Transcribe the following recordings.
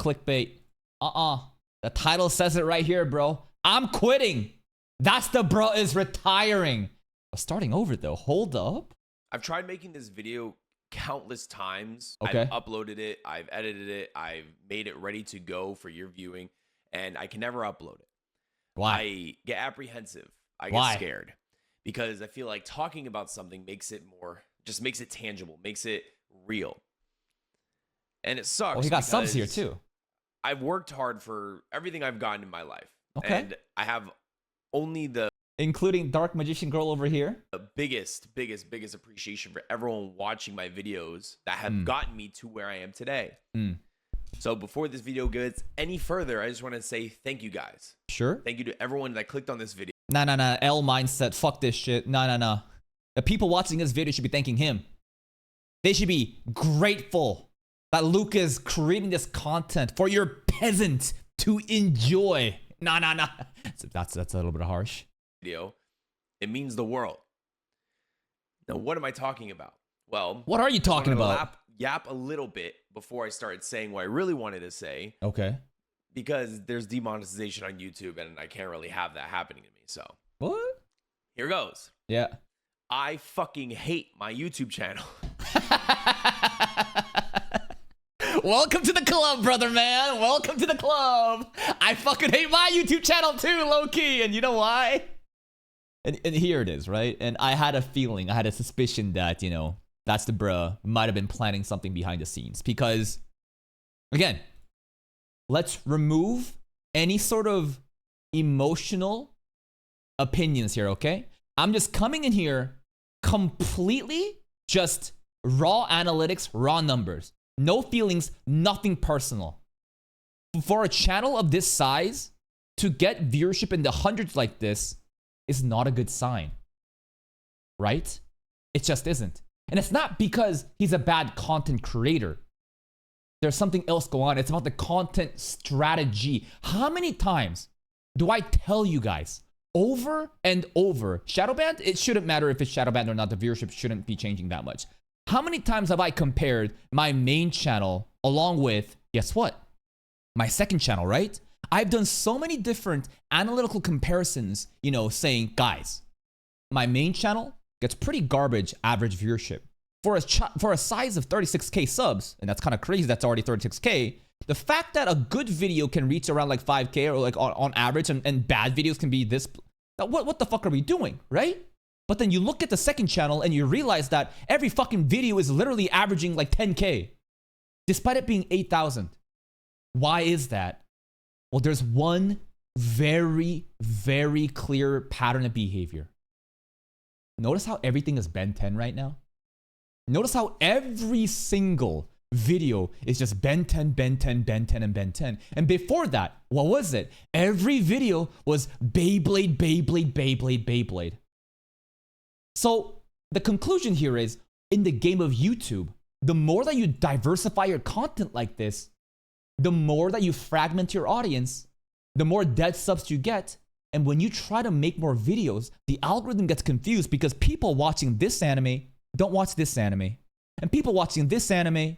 clickbait. The title says it right here, bro. I'm quitting. That's the bro is retiring. Starting over though. Hold up. I've tried making this video countless times. Okay. I've uploaded it. I've edited it. I've made it ready to go for your viewing, and I can never upload it. Why? I get apprehensive. I Why? get scared because I feel like talking about something makes it tangible, makes it real. And it sucks. Oh, he got subs here too. I've worked hard for everything I've gotten in my life. Okay. And I have only including Dark Magician Girl over here. The biggest appreciation for everyone watching my videos that have gotten me to where I am today. So before this video gets any further, I just want to say thank you guys. Sure. Thank you to everyone that clicked on this video. Nah. L mindset. Fuck this shit. Nah. The people watching this video should be thanking him. They should be grateful that Luke is creating this content for your peasant to enjoy. Nah. That's a little bit harsh. Video, it means the world. Now, what am I talking about? Well, what are you talking about? Yap a little bit before I started saying what I really wanted to say. Okay. Because there's demonetization on YouTube, and I can't really have that happening to me. So what? Here goes. Yeah. I fucking hate my YouTube channel. Welcome to the club, brother, man. Welcome to the club. I fucking hate my YouTube channel too, low-key. And you know why? And here it is, right? And I had a feeling, I had a suspicion that, you know, that's the bruh might have been planning something behind the scenes. Because, again, let's remove any sort of emotional opinions here, okay? I'm just coming in here completely just raw analytics, raw numbers. No feelings, nothing personal. For a channel of this size, to get viewership in the hundreds like this is not a good sign. Right? It just isn't. And it's not because he's a bad content creator. There's something else going on. It's about the content strategy. How many times do I tell you guys over and over, Shadowbanned, it shouldn't matter if it's Shadowbanned or not, the viewership shouldn't be changing that much. How many times have I compared my main channel along with, guess what? My second channel, right? I've done so many different analytical comparisons, you know, saying, guys, my main channel gets pretty garbage average viewership. For a size of 36K subs, and that's kind of crazy, that's already 36K, the fact that a good video can reach around like 5K or like on average and bad videos can be this, what the fuck are we doing, right? But then you look at the second channel and you realize that every fucking video is literally averaging like 10K, despite it being 8,000. Why is that? Well, there's one very, very clear pattern of behavior. Notice how everything is Ben 10 right now? Notice how every single video is just Ben 10, Ben 10, Ben 10, and Ben 10. And before that, what was it? Every video was Beyblade, Beyblade, Beyblade, Beyblade. So the conclusion here is, in the game of YouTube, the more that you diversify your content like this, the more that you fragment your audience, the more dead subs you get. And when you try to make more videos, the algorithm gets confused because people watching this anime don't watch this anime. And people watching this anime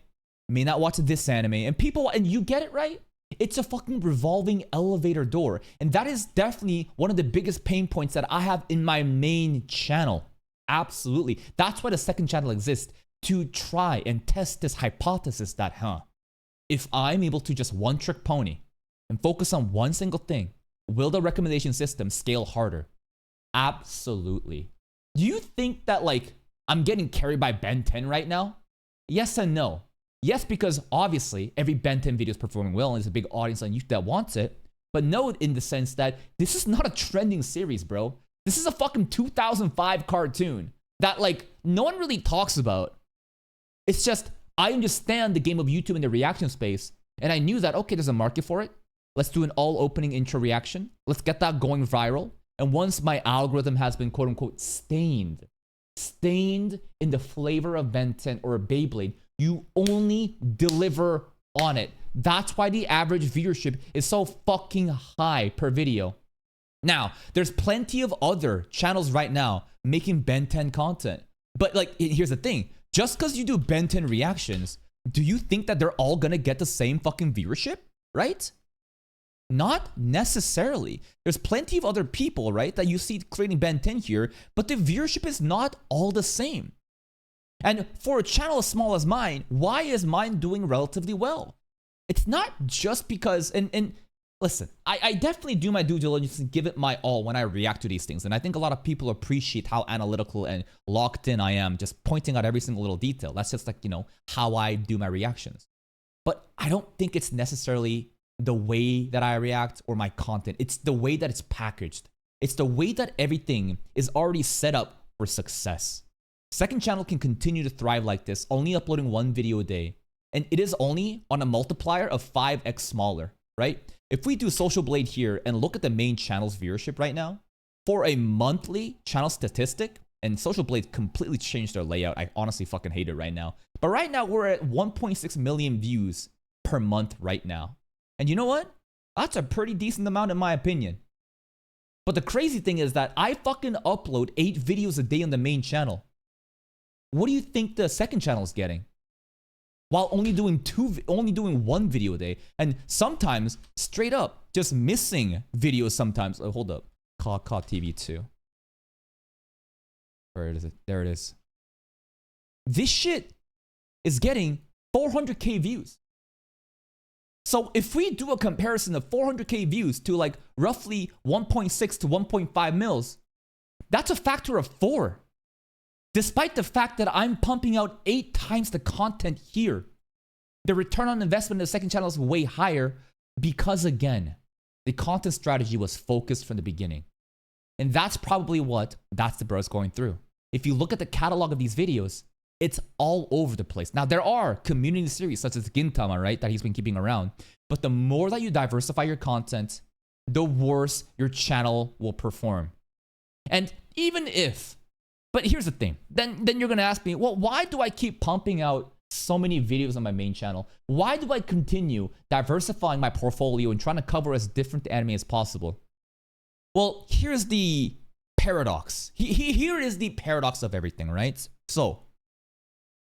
may not watch this anime. And you get it, right? It's a fucking revolving elevator door. And that is definitely one of the biggest pain points that I have in my main channel. Absolutely. That's why the second channel exists, to try and test this hypothesis that, if I'm able to just one trick pony and focus on one single thing, will the recommendation system scale harder? Absolutely. Do you think that like I'm getting carried by Ben 10 right now? Yes and no. Yes, because obviously every Ben 10 video is performing well and there's a big audience on YouTube that wants it. But no, in the sense that this is not a trending series, bro. This is a fucking 2005 cartoon that like no one really talks about. It's just, I understand the game of YouTube in the reaction space. And I knew that, okay, there's a market for it. Let's do an all opening intro reaction. Let's get that going viral. And once my algorithm has been quote unquote stained in the flavor of Ben 10 or Beyblade, you only deliver on it. That's why the average viewership is so fucking high per video. Now, there's plenty of other channels right now making Ben 10 content. But like, here's the thing. Just because you do Ben 10 reactions, do you think that they're all gonna get the same fucking viewership? right? Not necessarily. There's plenty of other people, right, that you see creating Ben 10 here, but the viewership is not all the same. And for a channel as small as mine, why is mine doing relatively well? It's not just because, and listen, I definitely do my due diligence and give it my all when I react to these things. And I think a lot of people appreciate how analytical and locked in I am, just pointing out every single little detail. That's just like, how I do my reactions. But I don't think it's necessarily the way that I react or my content. It's the way that it's packaged. It's the way that everything is already set up for success. Second channel can continue to thrive like this, only uploading one video a day. And it is only on a multiplier of 5x smaller, right? If we do Social Blade here and look at the main channel's viewership right now, for a monthly channel statistic, and Social Blade completely changed their layout. I honestly fucking hate it right now. But right now we're at 1.6 million views per month right now. And you know what? That's a pretty decent amount in my opinion. But the crazy thing is that I fucking upload 8 videos a day on the main channel. What do you think the second channel is getting? While only doing one video a day, and sometimes straight up just missing videos sometimes. Oh, hold up. Caw TV 2. Where is it? There it is. This shit is getting 400k views. So if we do a comparison of 400k views to like roughly 1.6 to 1.5 mils, that's a factor of 4. Despite the fact that I'm pumping out 8 times the content here, the return on investment in the second channel is way higher because, again, the content strategy was focused from the beginning. And that's probably what That's the Bros going through. If you look at the catalog of these videos, it's all over the place. Now, there are community series such as Gintama, right, that he's been keeping around. But the more that you diversify your content, the worse your channel will perform. And even if, but here's the thing, then you're gonna ask me, well, why do I keep pumping out so many videos on my main channel? Why do I continue diversifying my portfolio and trying to cover as different anime as possible? Well, here's the paradox. Here is the paradox of everything, right? So,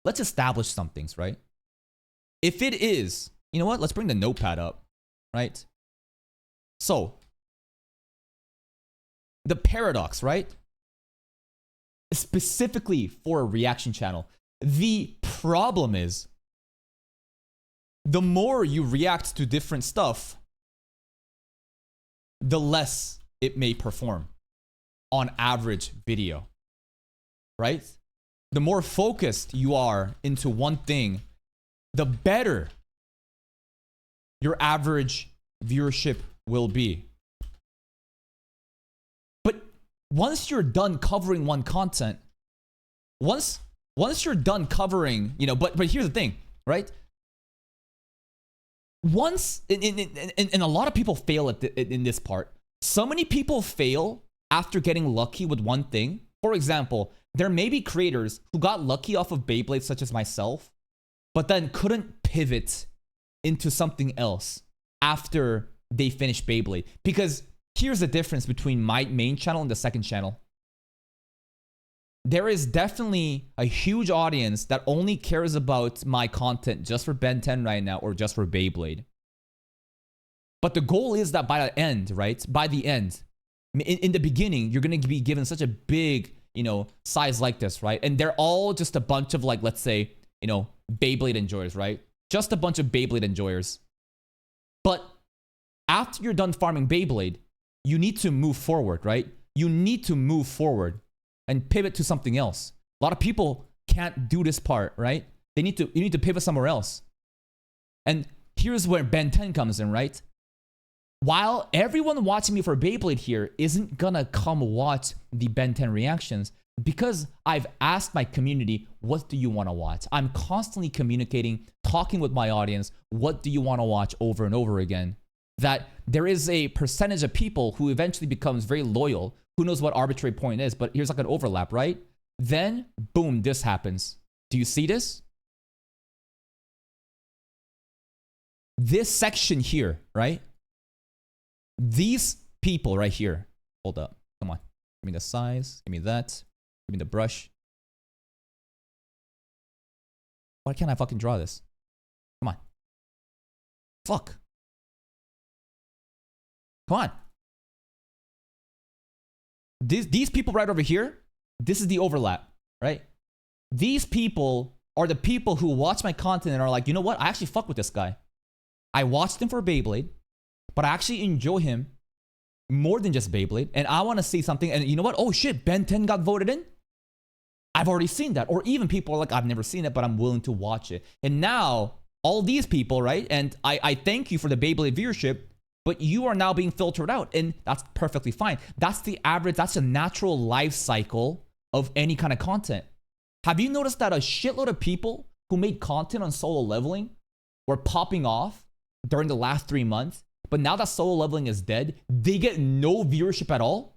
let's establish some things, right? If it is, you know what? Let's bring the notepad up, right? So, the paradox, right? Specifically for a reaction channel, the problem is the more you react to different stuff, the less it may perform on average video, right? The more focused you are into one thing, the better your average viewership will be. But once you're done covering one content, once you're done covering, but here's the thing, right? Once, and a lot of people fail in this part. So many people fail after getting lucky with one thing. For example, there may be creators who got lucky off of Beyblade, such as myself, but then couldn't pivot into something else after they finished Beyblade. Because here's the difference between my main channel and the second channel. There is definitely a huge audience that only cares about my content just for Ben 10 right now or just for Beyblade. But the goal is that by the end, right? By the end, in the beginning, you're going to be given such a big, size like this, right? And they're all just a bunch of, like, let's say, Beyblade enjoyers, right? Just a bunch of Beyblade enjoyers. But after you're done farming Beyblade, you need to move forward, right? You need to move forward and pivot to something else. A lot of people can't do this part, right? You need to pivot somewhere else. And here's where Ben 10 comes in, right? While everyone watching me for Beyblade here isn't gonna come watch the Ben 10 reactions, because I've asked my community, what do you want to watch? I'm constantly communicating, talking with my audience, what do you want to watch over and over again? That there is a percentage of people who eventually becomes very loyal. Who knows what arbitrary point is, but here's like an overlap, right? Then, boom, this happens. Do you see this? This section here, right? These people right here. Hold up. Come on. Give me the size. Give me that. Give me the brush. Why can't I fucking draw this? Come on. Fuck. Come on. These people right over here, this is the overlap, right? These people are the people who watch my content and are like, you know what? I actually fuck with this guy. I watched him for Beyblade, but I actually enjoy him more than just Beyblade. And I want to see something. And you know what? Oh shit, Ben 10 got voted in. I've already seen that. Or even people are like, I've never seen it, but I'm willing to watch it. And now all these people, right? And I thank you for the Beyblade viewership, but you are now being filtered out. And that's perfectly fine. That's the average, that's a natural life cycle of any kind of content. Have you noticed that a shitload of people who made content on solo leveling were popping off during the last 3 months, but now that solo leveling is dead, they get no viewership at all?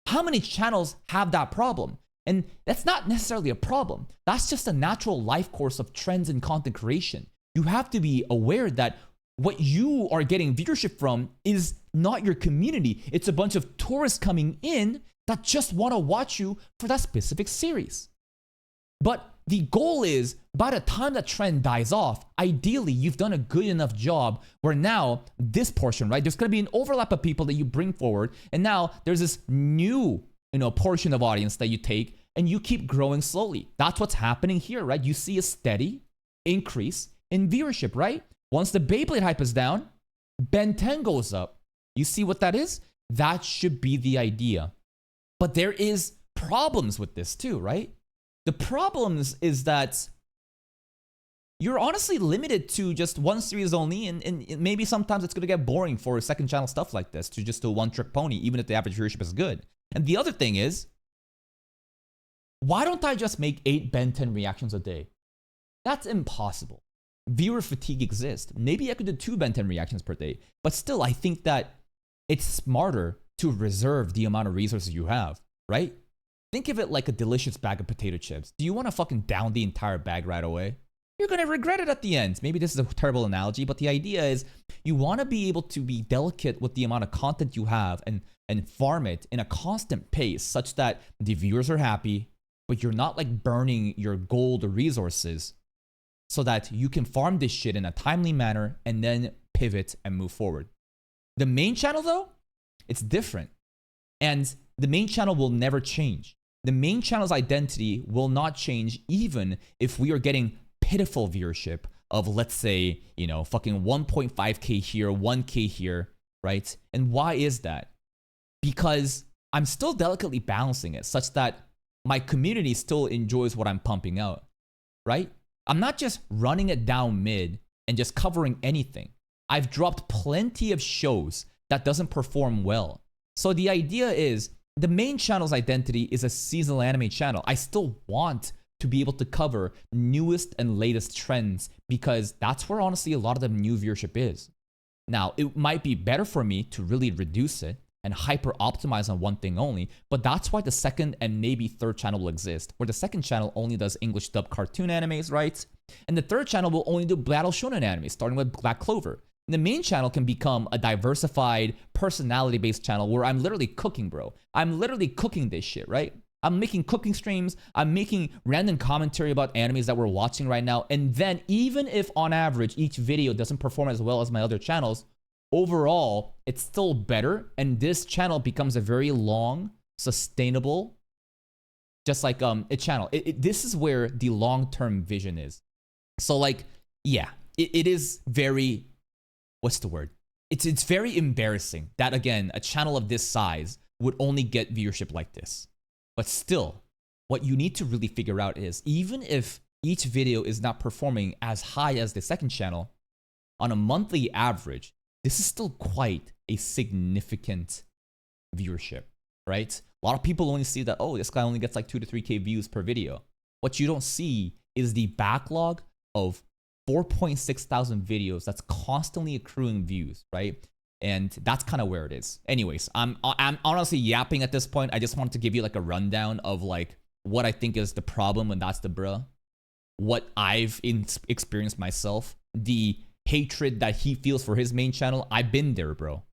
How many channels have that problem? And that's not necessarily a problem. That's just a natural life course of trends in content creation. You have to be aware that what you are getting viewership from is not your community. It's a bunch of tourists coming in that just want to watch you for that specific series. But the goal is, by the time that trend dies off, ideally you've done a good enough job where now this portion, right? There's going to be an overlap of people that you bring forward, and now there's this new, portion of audience that you take, and you keep growing slowly. That's what's happening here, right? You see a steady increase in viewership, right? Once the Beyblade hype is down, Ben 10 goes up. You see what that is? That should be the idea. But there is problems with this too, right? The problems is that you're honestly limited to just one series only, and maybe sometimes it's going to get boring for second channel stuff like this, to just a one-trick pony, even if the average viewership is good. And the other thing is, why don't I just make 8 Ben 10 reactions a day? That's impossible. Viewer fatigue exists. Maybe I could do 2 Ben 10 reactions per day, but still, I think that it's smarter to reserve the amount of resources you have, right? Think of it like a delicious bag of potato chips. Do you want to fucking down the entire bag right away? You're going to regret it at the end. Maybe this is a terrible analogy, but the idea is you want to be able to be delicate with the amount of content you have and farm it in a constant pace such that the viewers are happy, but you're not like burning your gold resources, so that you can farm this shit in a timely manner and then pivot and move forward. The main channel though, it's different. And the main channel will never change. The main channel's identity will not change even if we are getting pitiful viewership of, let's say, fucking 1.5K here, 1K here, right? And why is that? Because I'm still delicately balancing it such that my community still enjoys what I'm pumping out, right? I'm not just running it down mid and just covering anything. I've dropped plenty of shows that doesn't perform well. So the idea is the main channel's identity is a seasonal anime channel. I still want to be able to cover newest and latest trends because that's where honestly a lot of the new viewership is. Now, it might be better for me to really reduce it and hyper optimize on one thing only, but that's why the second and maybe third channel will exist, where the second channel only does English dub cartoon animes, right? And the third channel will only do battle shonen animes, starting with Black Clover. And the main channel can become a diversified, personality-based channel where I'm literally cooking, bro. I'm literally cooking this shit, right? I'm making cooking streams, I'm making random commentary about animes that we're watching right now, and then even if on average each video doesn't perform as well as my other channels, overall, it's still better, and this channel becomes a very long, sustainable, just like a channel. This is where the long-term vision is. So like, yeah, it is very, what's the word? It's very embarrassing that, again, a channel of this size would only get viewership like this. But still, what you need to really figure out is, even if each video is not performing as high as the second channel, on a monthly average, this is still quite a significant viewership, right? A lot of people only see that, oh, this guy only gets like 2 to 3K views per video. What you don't see is the backlog of 4.6 thousand videos that's constantly accruing views, right? And that's kind of where it is. Anyways, I'm honestly yapping at this point. I just wanted to give you like a rundown of like what I think is the problem, and that's the bruh. What I've experienced myself, the hatred that he feels for his main channel. I've been there, bro.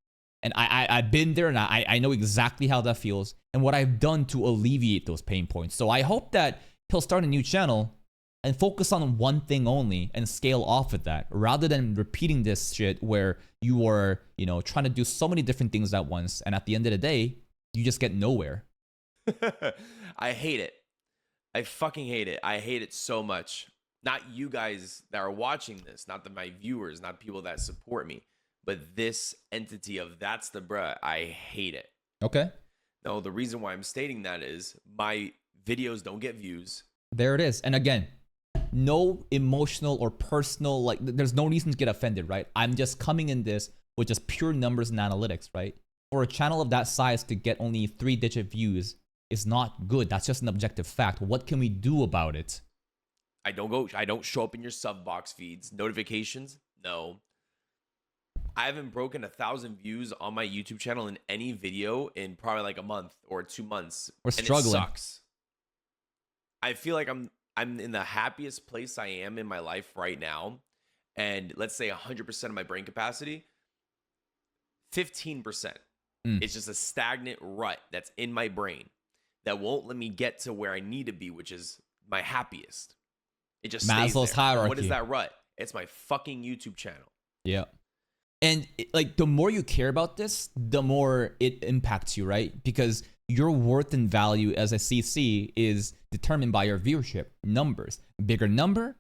And I've been there, and I know exactly how that feels and what I've done to alleviate those pain points. So I hope that he'll start a new channel and focus on one thing only and scale off of that, rather than repeating this shit where you are, you know, trying to do so many different things at once, and at the end of the day, you just get nowhere. I hate it. I fucking hate it. I hate it so much. Not you guys that are watching this, not my viewers, not people that support me, but this entity of That's the Bruh. I hate it. Okay. No, the reason why I'm stating that is my videos don't get views. There it is. And again, no emotional or personal, like, there's no reason to get offended, right? I'm just coming in this with just pure numbers and analytics, right? For a channel of that size to get only 3-digit views is not good. That's just an objective fact. What can we do about it? I don't show up in your sub box feeds. Notifications? No. I haven't broken 1,000 views on my YouTube channel in any video in probably like a month or 2 months. We're struggling. It sucks. I feel like I'm in the happiest place I am in my life right now. And let's say 100% of my brain capacity, 15%. It's just a stagnant rut that's in my brain that won't let me get to where I need to be, which is my happiest. It just Maslow's stays there. hierarchy. What is that rut? It's my fucking YouTube channel. Yeah. And like, the more you care about this, the more it impacts you, right? Because your worth and value as a CC is determined by your viewership numbers. Bigger number,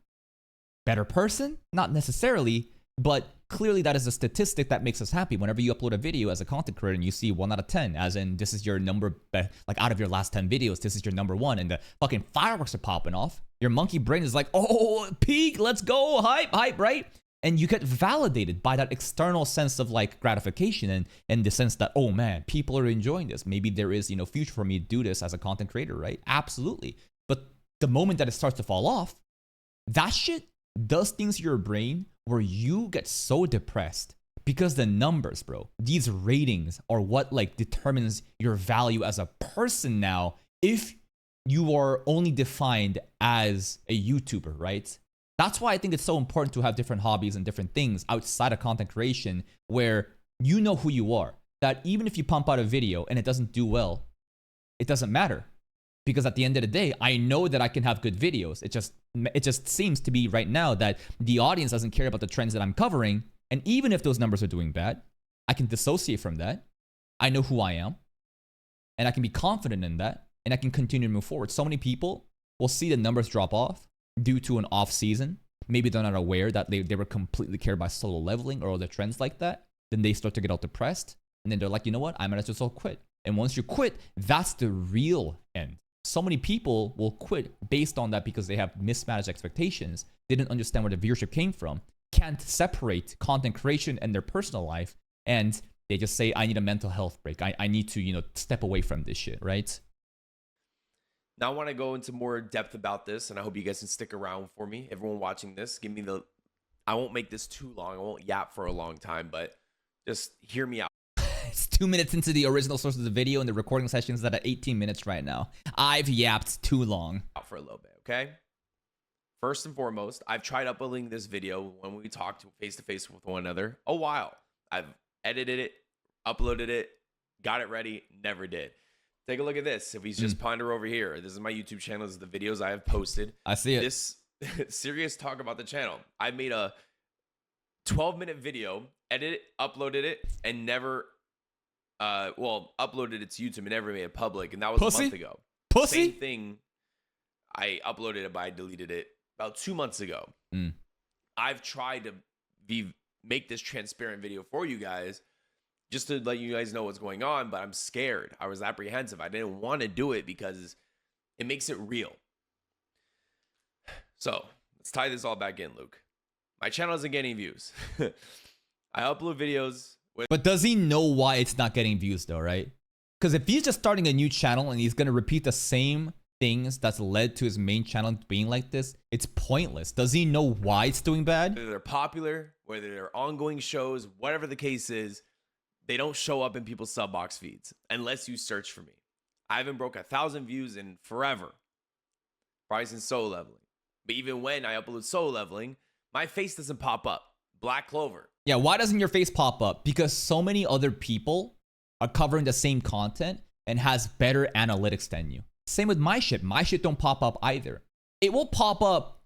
better person? Not necessarily, but clearly that is a statistic that makes us happy. Whenever you upload a video as a content creator and you see 1 out of 10, as in this is your number, like out of your last 10 videos, this is your number 1, and the fucking fireworks are popping off, your monkey brain is like, oh, peak, let's go, hype, right? And you get validated by that external sense of like gratification and the sense that, oh man, people are enjoying this. Maybe there is, you know, future for me to do this as a content creator, right? Absolutely. But the moment that it starts to fall off, that shit does things to your brain where you get so depressed because the numbers, bro, these ratings are what like determines your value as a person now if you are only defined as a YouTuber, right? That's why I think it's so important to have different hobbies and different things outside of content creation where you know who you are. That even if you pump out a video and it doesn't do well, it doesn't matter. Because at the end of the day, I know that I can have good videos. It just seems to be right now that the audience doesn't care about the trends that I'm covering. And even if those numbers are doing bad, I can dissociate from that. I know who I am. And I can be confident in that. And I can continue to move forward. So many people will see the numbers drop off due to an off season. Maybe they're not aware that they were completely cared by solo leveling or other trends like that. Then they start to get all depressed. And then they're like, you know what? I might as well quit. And once you quit, that's the real end. So many people will quit based on that because they have mismanaged expectations. They didn't understand where the viewership came from. Can't separate content creation and their personal life. And they just say, I need a mental health break. I need to, you know, step away from this shit, right? Now I want to go into more depth about this, and I hope you guys can stick around for me. Everyone watching this, I won't make this too long. I won't yap for a long time, but just hear me out. It's 2 minutes into the original source of the video, and the recording session is at 18 minutes right now. I've yapped too long. Out for a little bit, okay? First and foremost, I've tried uploading this video when we talked face-to-face with one another a while. I've edited it, uploaded it, got it ready, never did. Take a look at this. If we just ponder over here, this is my YouTube channel. This is the videos I have posted. I see it. This serious talk about the channel. I made a 12-minute video, edited it, uploaded it, and never, uploaded it to YouTube and never made it public. And that was a month ago. Pussy? Same thing. I uploaded it, but I deleted it about 2 months ago. I've tried to make this transparent video for you guys, just to let you guys know what's going on, but I'm scared. I was apprehensive. I didn't want to do it because it makes it real. So let's tie this all back in, Luke. My channel isn't getting views. I upload videos. But does he know why it's not getting views though, right? Because if he's just starting a new channel and he's going to repeat the same things that's led to his main channel being like this, it's pointless. Does he know why it's doing bad? Whether they're popular, whether they're ongoing shows, whatever the case is, they don't show up in people's sub box feeds unless you search for me. I haven't broke 1,000 views in forever. Probably since solo leveling. But even when I upload solo leveling, my face doesn't pop up. Black Clover. Yeah, why doesn't your face pop up? Because so many other people are covering the same content and has better analytics than you. Same with my shit. My shit don't pop up either. It will pop up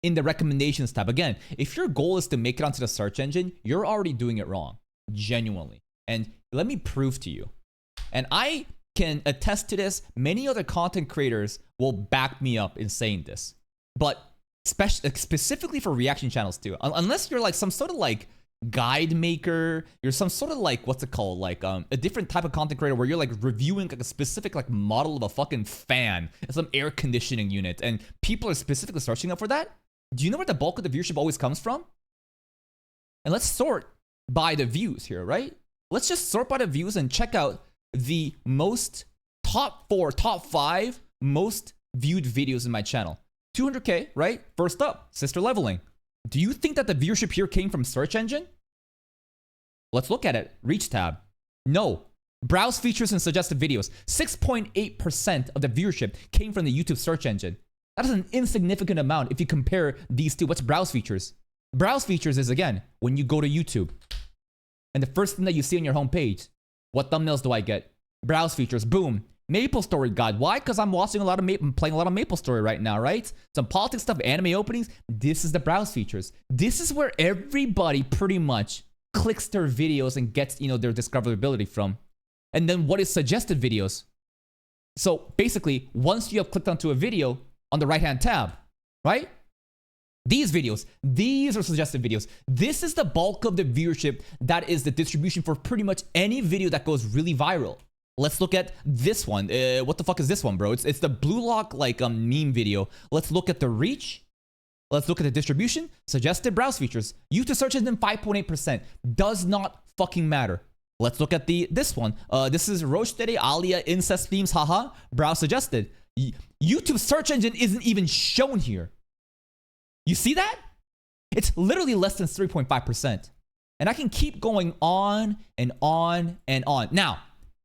in the recommendations tab. Again, if your goal is to make it onto the search engine, you're already doing it wrong, genuinely. And let me prove to you. And I can attest to this. Many other content creators will back me up in saying this. But specifically for reaction channels too. Unless you're like some sort of like guide maker, you're some sort of like, what's it called, like a different type of content creator where you're like reviewing like a specific like model of a fucking fan, some air conditioning unit, and people are specifically searching up for that. Do you know where the bulk of the viewership always comes from? And let's sort by the views here, right? Let's just sort by the views and check out the top 5 most viewed videos in my channel. 200K, right? First up, Sister Leveling. Do you think that the viewership here came from search engine? Let's look at it. Reach tab. No. Browse features and suggested videos. 6.8% of the viewership came from the YouTube search engine. That is an insignificant amount if you compare these two. What's browse features? Browse features is, again, when you go to YouTube and the first thing that you see on your homepage, what thumbnails do I get? Browse features, boom. Maple Story Guide. Why? Because I'm watching a lot of playing a lot of Maple Story right now, right? Some politics stuff, anime openings. This is the browse features. This is where everybody pretty much clicks their videos and gets, you know, their discoverability from. And then what is suggested videos? So basically, once you have clicked onto a video on the right-hand tab, right? These videos, these are suggested videos. This is the bulk of the viewership. That is the distribution for pretty much any video that goes really viral. Let's look at this one. What the fuck is this one, bro? It's the Blue Lock like meme video. Let's look at the reach. Let's look at the distribution. Suggested browse features. YouTube search engine 5.8%. Does not fucking matter. Let's look at this one. This is Rochedere, Alia, incest themes, haha. Browse suggested. YouTube search engine isn't even shown here. You see that? It's literally less than 3.5%. And I can keep going on and on and on. Now,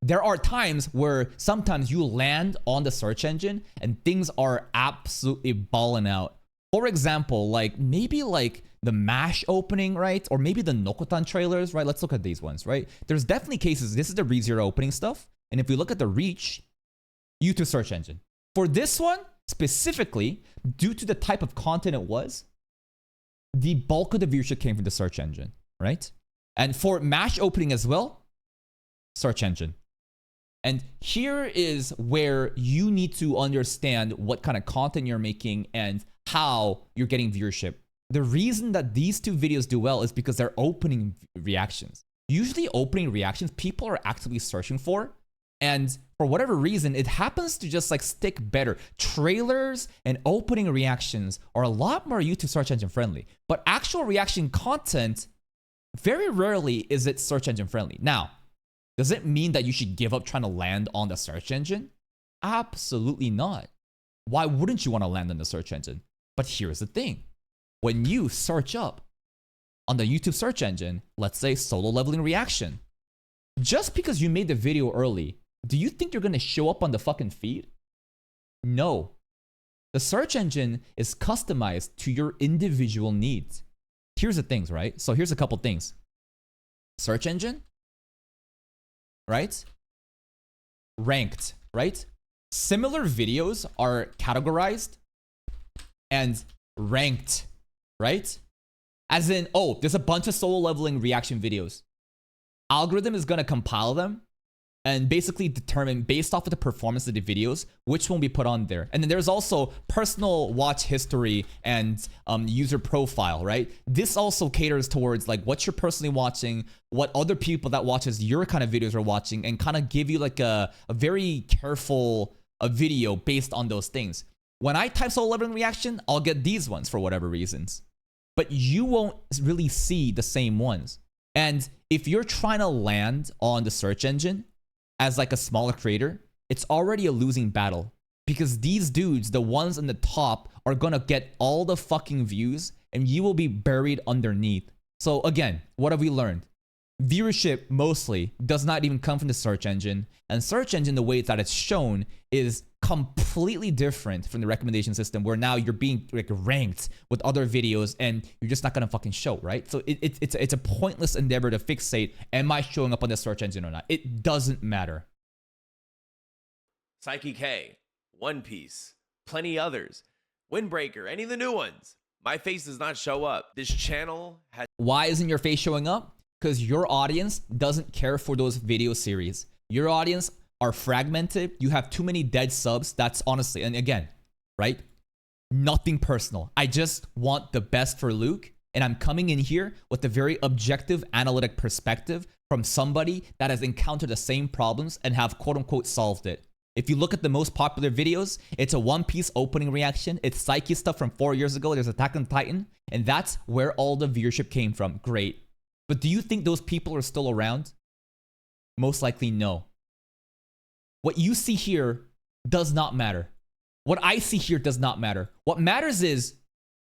there are times where sometimes you land on the search engine and things are absolutely balling out. For example, like maybe like the MASH opening, right? Or maybe the Nokotan trailers, right? Let's look at these ones, right? There's definitely cases. This is the ReZero opening stuff. And if we look at the reach, YouTube search engine. For this one, specifically, due to the type of content it was, the bulk of the viewership came from the search engine, right? And for MASH opening as well, search engine. And here is where you need to understand what kind of content you're making and how you're getting viewership. The reason that these two videos do well is because they're opening reactions. Usually opening reactions, people are actively searching for. And for whatever reason, it happens to just like stick better. Trailers and opening reactions are a lot more YouTube search engine friendly. But actual reaction content, very rarely is it search engine friendly. Now, does it mean that you should give up trying to land on the search engine? Absolutely not. Why wouldn't you want to land on the search engine? But here's the thing. When you search up on the YouTube search engine, let's say Solo Leveling reaction, just because you made the video early, do you think you're going to show up on the fucking feed? No. The search engine is customized to your individual needs. Here's the things, right? So here's a couple things. Search engine, right? Ranked, right? Similar videos are categorized and ranked, right? As in, oh, there's a bunch of Solo Leveling reaction videos. Algorithm is going to compile them and basically determine, based off of the performance of the videos, which one we put on there. And then there's also personal watch history and user profile, right? This also caters towards like what you're personally watching, what other people that watches your kind of videos are watching, and kind of give you like a very careful video based on those things. When I type Solo Leveling reaction, I'll get these ones for whatever reasons. But you won't really see the same ones. And if you're trying to land on the search engine as like a smaller creator, it's already a losing battle. Because these dudes, the ones in the top, are gonna get all the fucking views and you will be buried underneath. So again, what have we learned? Viewership mostly does not even come from the search engine. And search engine, the way that it's shown, is completely different from the recommendation system, where now you're being like ranked with other videos and you're just not gonna fucking show, right? So it's a pointless endeavor to fixate, am I showing up on the search engine or not? It doesn't matter. Psyche K, One Piece, plenty others, Windbreaker, any of the new ones. My face does not show up. This channel has Why isn't your face showing up? Because your audience doesn't care for those video series. Your audience are fragmented. You have too many dead subs. That's honestly, and again, right? Nothing personal. I just want the best for Luke. And I'm coming in here with a very objective analytic perspective from somebody that has encountered the same problems and have quote unquote solved it. If you look at the most popular videos, it's a One Piece opening reaction. It's Psyche stuff from 4 years ago. There's Attack on Titan. And that's where all the viewership came from. Great. But do you think those people are still around? Most likely no. What you see here does not matter. What I see here does not matter. What matters is,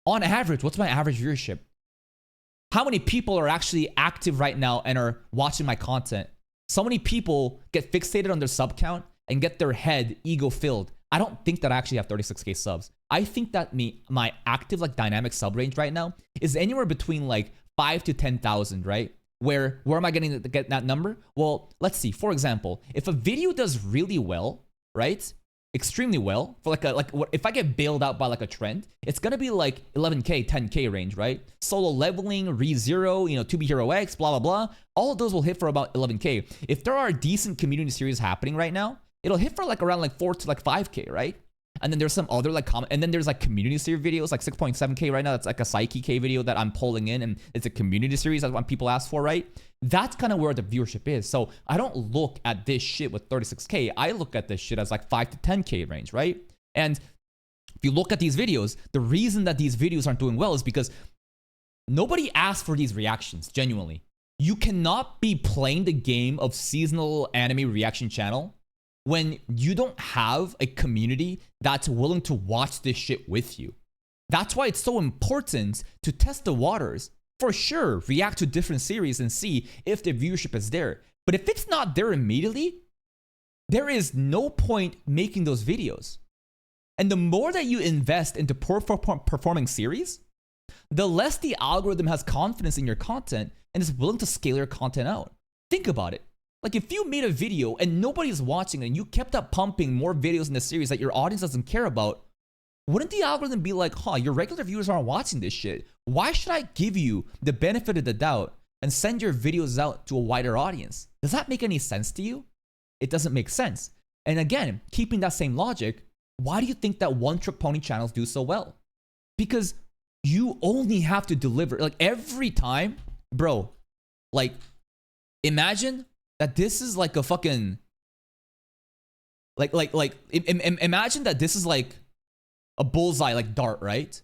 on average, what's my average viewership? How many people are actually active right now and are watching my content? So many people get fixated on their sub count and get their head ego filled. I don't think that I actually have 36K subs. I think that my active like dynamic sub range right now is anywhere between like 5 to 10,000, right? Where am I getting to get that number? Well, let's see. For example, if a video does really well, right? Extremely well for if I get bailed out by like a trend, it's gonna be like 11K, 10K range, right? Solo leveling, ReZero, 2B Hero X, blah blah blah. All of those will hit for about 11K. If there are decent community series happening right now, it'll hit for like around like 4 to like 5K, right? And then there's some other like and then there's like community series videos like 6.7K right now. That's like a Psyche K video that I'm pulling in, and it's a community series. That's what people ask for, right? That's kind of where the viewership is. So I don't look at this shit with 36K. I look at this shit as like 5 to 10K range, right? And if you look at these videos, the reason that these videos aren't doing well is because nobody asked for these reactions, genuinely. You cannot be playing the game of seasonal anime reaction channel when you don't have a community that's willing to watch this shit with you. That's why it's so important to test the waters. For sure, react to different series and see if the viewership is there. But if it's not there immediately, there is no point making those videos. And the more that you invest into performing series, the less the algorithm has confidence in your content and is willing to scale your content out. Think about it. Like if you made a video and nobody's watching and you kept up pumping more videos in the series that your audience doesn't care about, wouldn't the algorithm be like, your regular viewers aren't watching this shit. Why should I give you the benefit of the doubt and send your videos out to a wider audience? Does that make any sense to you? It doesn't make sense. And again, keeping that same logic, why do you think that One Trick Pony channels do so well? Because you only have to deliver, like every time, bro, like imagine that this is like a fucking, imagine that this is like a bullseye, like dart, right?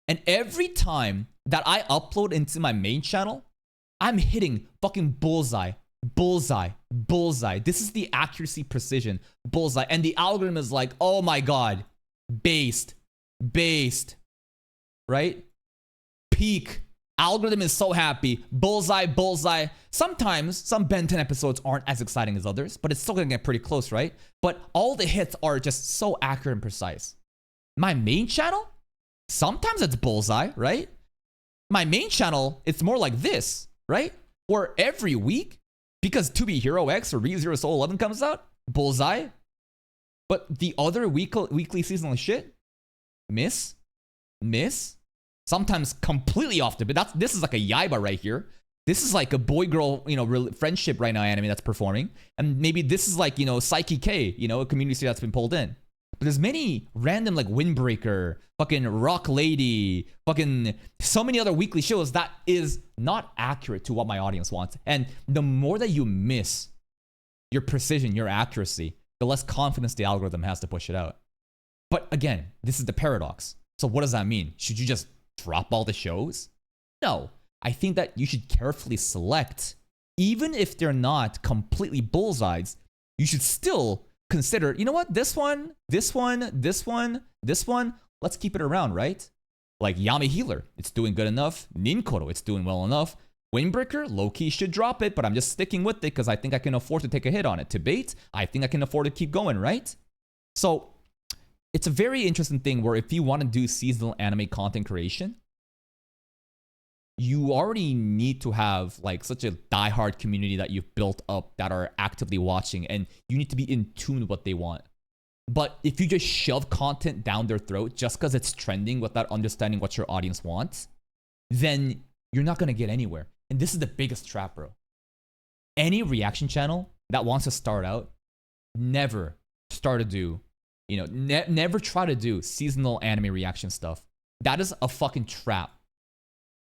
And every time that I upload into my main channel, I'm hitting fucking bullseye, bullseye, bullseye. This is the accuracy, precision, bullseye. And the algorithm is like, oh my God, based, right? Peak. Algorithm is so happy. Bullseye, bullseye. Sometimes some Ben 10 episodes aren't as exciting as others, but it's still gonna get pretty close, right? But all the hits are just so accurate and precise. My main channel, sometimes it's bullseye, right? My main channel, it's more like this, right? Or every week, because 2B Hero X or ReZero Soul 11 comes out, bullseye. But the other weekly seasonal shit, miss. Sometimes completely off the bit. This is like a Yaiba right here. This is like a boy-girl, friendship right now anime that's performing. And maybe this is like, Psyche K, a community series that's been pulled in. But there's many random like Windbreaker, fucking Rock Lady, fucking so many other weekly shows that is not accurate to what my audience wants. And the more that you miss your precision, your accuracy, the less confidence the algorithm has to push it out. But again, this is the paradox. So what does that mean? Should you just drop all the shows? No. I think that you should carefully select, even if they're not completely bullseyes, you should still consider, you know what, this one, let's keep it around, right? Like Yami Healer, it's doing good enough. Ninkoro, it's doing well enough. Windbreaker, low-key should drop it, but I'm just sticking with it because I think I can afford to take a hit on it. Debate, I think I can afford to keep going, right? So it's a very interesting thing where if you want to do seasonal anime content creation, you already need to have like such a diehard community that you've built up that are actively watching, and you need to be in tune with what they want. But if you just shove content down their throat just because it's trending without understanding what your audience wants, then you're not going to get anywhere. And this is the biggest trap, bro. Any reaction channel that wants to start out, never start to do, never try to do seasonal anime reaction stuff. That is a fucking trap.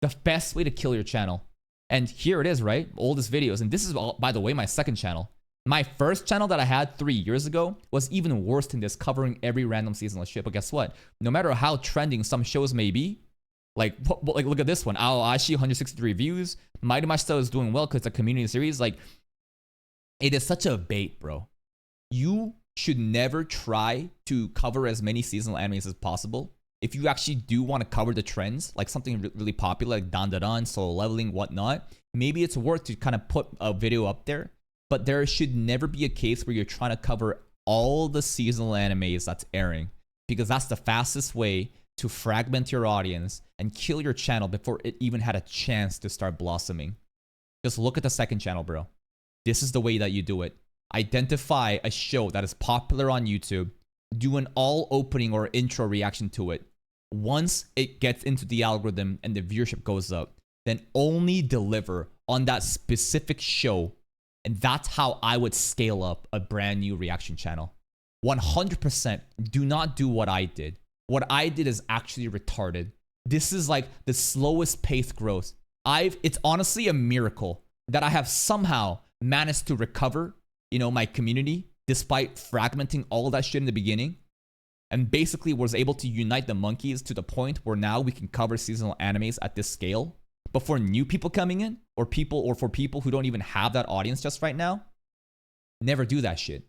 The best way to kill your channel. And here it is, right? Oldest videos. And this is, by the way, my second channel. My first channel that I had 3 years ago was even worse than this, covering every random seasonal shit. But guess what? No matter how trending some shows may be, like look at this one. Aoashi, 163 views. Mighty Much Still is doing well because it's a community series. Like, it is such a bait, bro. You should never try to cover as many seasonal animes as possible. If you actually do want to cover the trends, like something really popular, like Dandadan, Solo Leveling, whatnot, maybe it's worth to kind of put a video up there. But there should never be a case where you're trying to cover all the seasonal animes that's airing, because that's the fastest way to fragment your audience and kill your channel before it even had a chance to start blossoming. Just look at the second channel, bro. This is the way that you do it. Identify a show that is popular on YouTube, do an all opening or intro reaction to it. Once it gets into the algorithm and the viewership goes up, then only deliver on that specific show. And that's how I would scale up a brand new reaction channel. 100% do not do what I did. What I did is actually retarded. This is like the slowest paced growth. It's honestly a miracle that I have somehow managed to recover, my community, despite fragmenting all that shit in the beginning, and basically was able to unite the monkeys to the point where now we can cover seasonal animes at this scale. But for new people coming in, or for people who don't even have that audience just right now, never do that shit.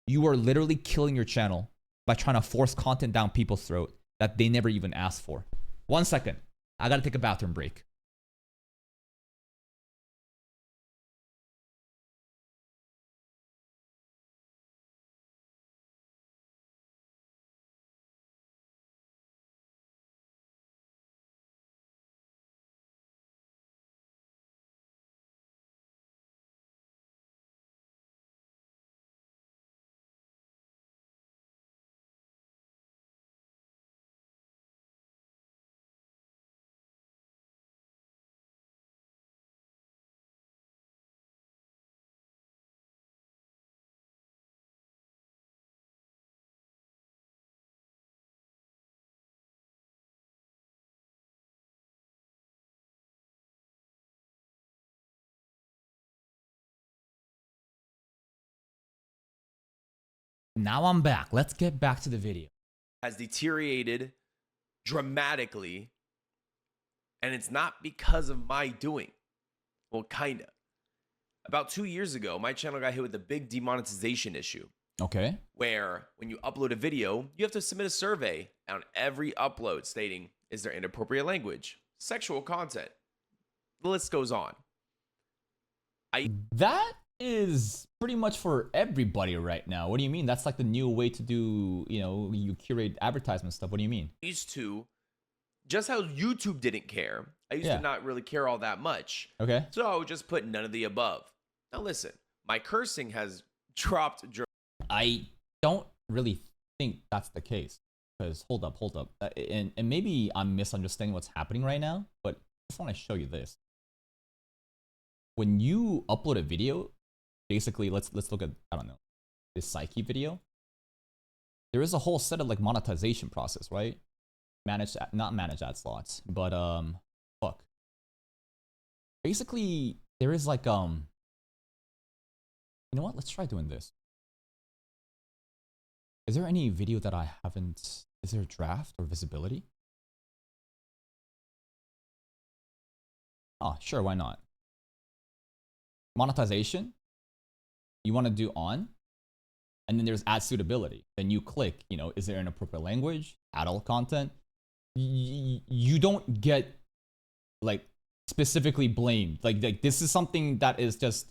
You are literally killing your channel by trying to force content down people's throat that they never even asked for. 1 second. I gotta take a bathroom break. Now I'm back. Let's get back to the video. Has deteriorated dramatically, and it's not because of my doing. Well, kinda. About 2 years ago, my channel got hit with a big demonetization issue. Okay. Where when you upload a video, you have to submit a survey on every upload stating, is there inappropriate language, sexual content? The list goes on. That is pretty much for everybody right now. What do you mean? That's like the new way to do, you curate advertisement stuff. What do you mean? I used to, just how YouTube didn't care, I used to not really care all that much. Okay. So I would just put none of the above. Now listen, my cursing has dropped. I don't really think that's the case. Because hold up. And maybe I'm misunderstanding what's happening right now, but I just want to show you this. When you upload a video, basically, let's look at, I don't know, this Psyche video. There is a whole set of like monetization process, right? Not manage ad slots, but fuck. Basically, there is like you know what? Let's try doing this. Is there any video that I haven't? Is there a draft or visibility? Oh, sure, why not? Monetization. You want to do on, and then there's ad suitability. Then you click, is there inappropriate language, adult content? You don't get like specifically blamed. Like this is something that is just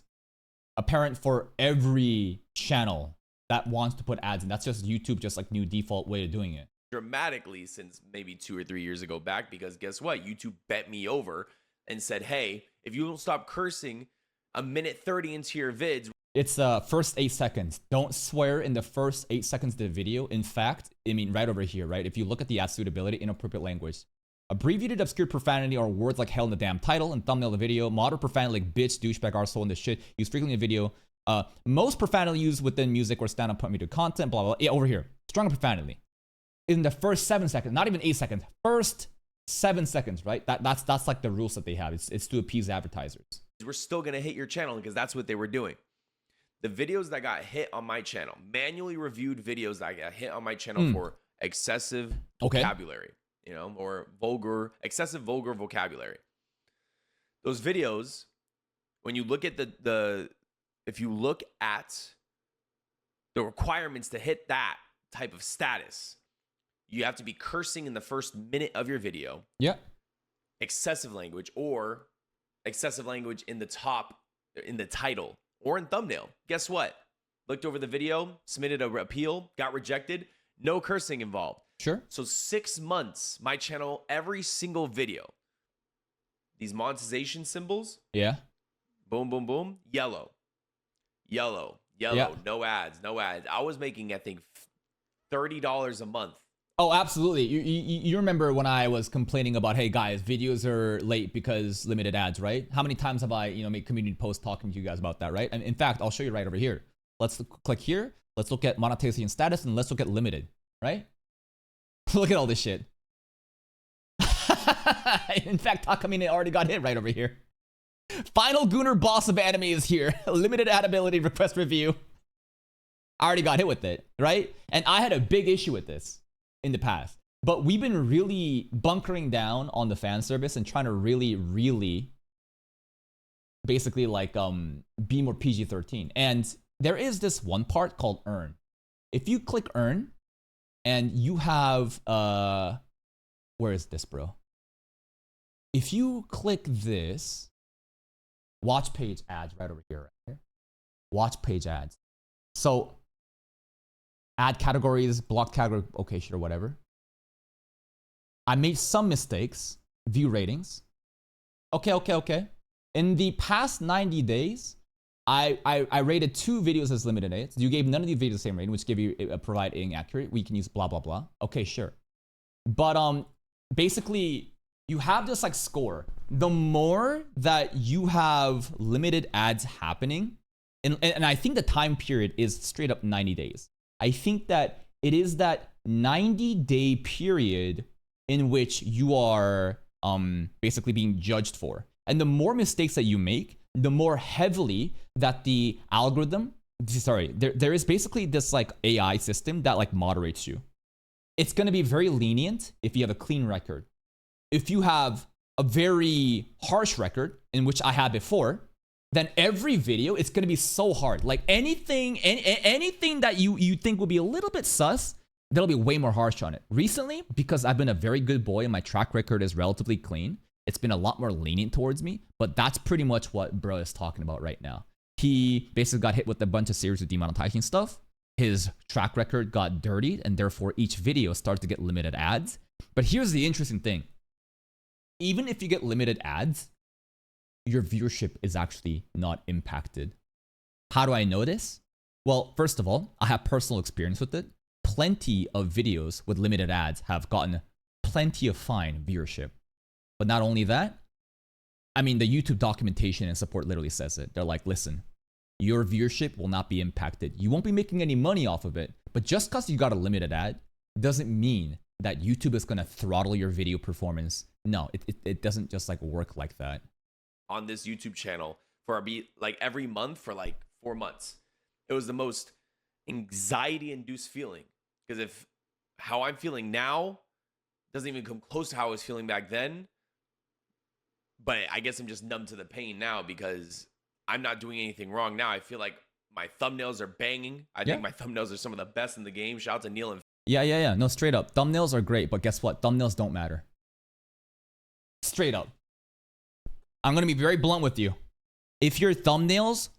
apparent for every channel that wants to put ads in. That's just YouTube, just like new default way of doing it. Dramatically since maybe 2 or 3 years ago back, because guess what? YouTube bet me over and said, hey, if you don't stop cursing a minute 30 into your vids, It's first 8 seconds. Don't swear in the first 8 seconds of the video. In fact, I mean, right over here, right? If you look at the ad suitability, inappropriate language. Abbreviated obscure profanity or words like hell in the damn title and thumbnail of the video. Moderate profanity like bitch, douchebag, arsehole, and this shit used frequently in video. Most profanity used within music or stand-up point media content, blah, blah, blah. Yeah, over here. Strong profanity. In the first 7 seconds, not even 8 seconds. First 7 seconds, right? That's like the rules that they have. It's to appease advertisers. We're still going to hit your channel because that's what they were doing. The videos that got hit on my channel, manually reviewed videos that got hit on my channel for excessive vocabulary, you know, or excessive vulgar vocabulary. Those videos, when you look at if you look at the requirements to hit that type of status, you have to be cursing in the first minute of your video. Yeah. Excessive language or excessive language in the title or in thumbnail. Guess what? Looked over the video, submitted a appeal, got rejected. No cursing involved. Sure. So 6 months, my channel, every single video, these monetization symbols. Yeah. Boom, boom, boom. Yellow. Yellow. Yellow. Yeah. No ads. No ads. I was making, I think, $30 a month. Oh, absolutely. You remember when I was complaining about, hey guys, videos are late because limited ads, right? How many times have I, made community posts talking to you guys about that, right? And in fact, I'll show you right over here. Let's click here. Let's look at monetization status and let's look at limited, right? Look at all this shit. In fact, Takamine already got hit right over here. Final Gunner boss of anime is here. Limited ad ability request review. I already got hit with it, right? And I had a big issue with this in the past. But we've been really bunkering down on the fan service and trying to really basically like be more PG-13. And there is this one part called earn. If you click earn and you have where is this, bro? If you click this, watch page ads right over here, right here. Watch page ads. So ad categories, block category, okay, sure, whatever. I made some mistakes. View ratings. Okay. In the past 90 days, I rated 2 videos as limited ads. You gave none of the videos the same rating, which give you provide inaccurate. We can use blah, blah, blah. Okay, sure. But basically, you have this like score. The more that you have limited ads happening, and I think the time period is straight up 90 days. I think that it is that 90-day period in which you are basically being judged for. And the more mistakes that you make, the more heavily that the algorithm, there is basically this like AI system that like moderates you. It's going to be very lenient if you have a clean record. If you have a very harsh record, in which I had before, then every video, it's going to be so hard. Like anything that you think will be a little bit sus, they'll be way more harsh on it. Recently, because I've been a very good boy and my track record is relatively clean, it's been a lot more lenient towards me, but that's pretty much what bro is talking about right now. He basically got hit with a bunch of series of demonetizing stuff. His track record got dirtied, and therefore each video started to get limited ads. But here's the interesting thing. Even if you get limited ads, your viewership is actually not impacted. How do I know this? Well, first of all, I have personal experience with it. Plenty of videos with limited ads have gotten plenty of fine viewership. But not only that, I mean, the YouTube documentation and support literally says it. They're like, listen, your viewership will not be impacted. You won't be making any money off of it. But just because you got a limited ad doesn't mean that YouTube is going to throttle your video performance. No, it doesn't just like work like that. On this YouTube channel for like every month for like 4 months, it was the most anxiety-induced feeling. Because if how I'm feeling now doesn't even come close to how I was feeling back then. But I guess I'm just numb to the pain now because I'm not doing anything wrong now. I feel like my thumbnails are banging. I think my thumbnails are some of the best in the game. Shout out to Neil and Yeah. No, straight up. Thumbnails are great, but guess what? Thumbnails don't matter. Straight up. I'm going to be very blunt with you. If your thumbnails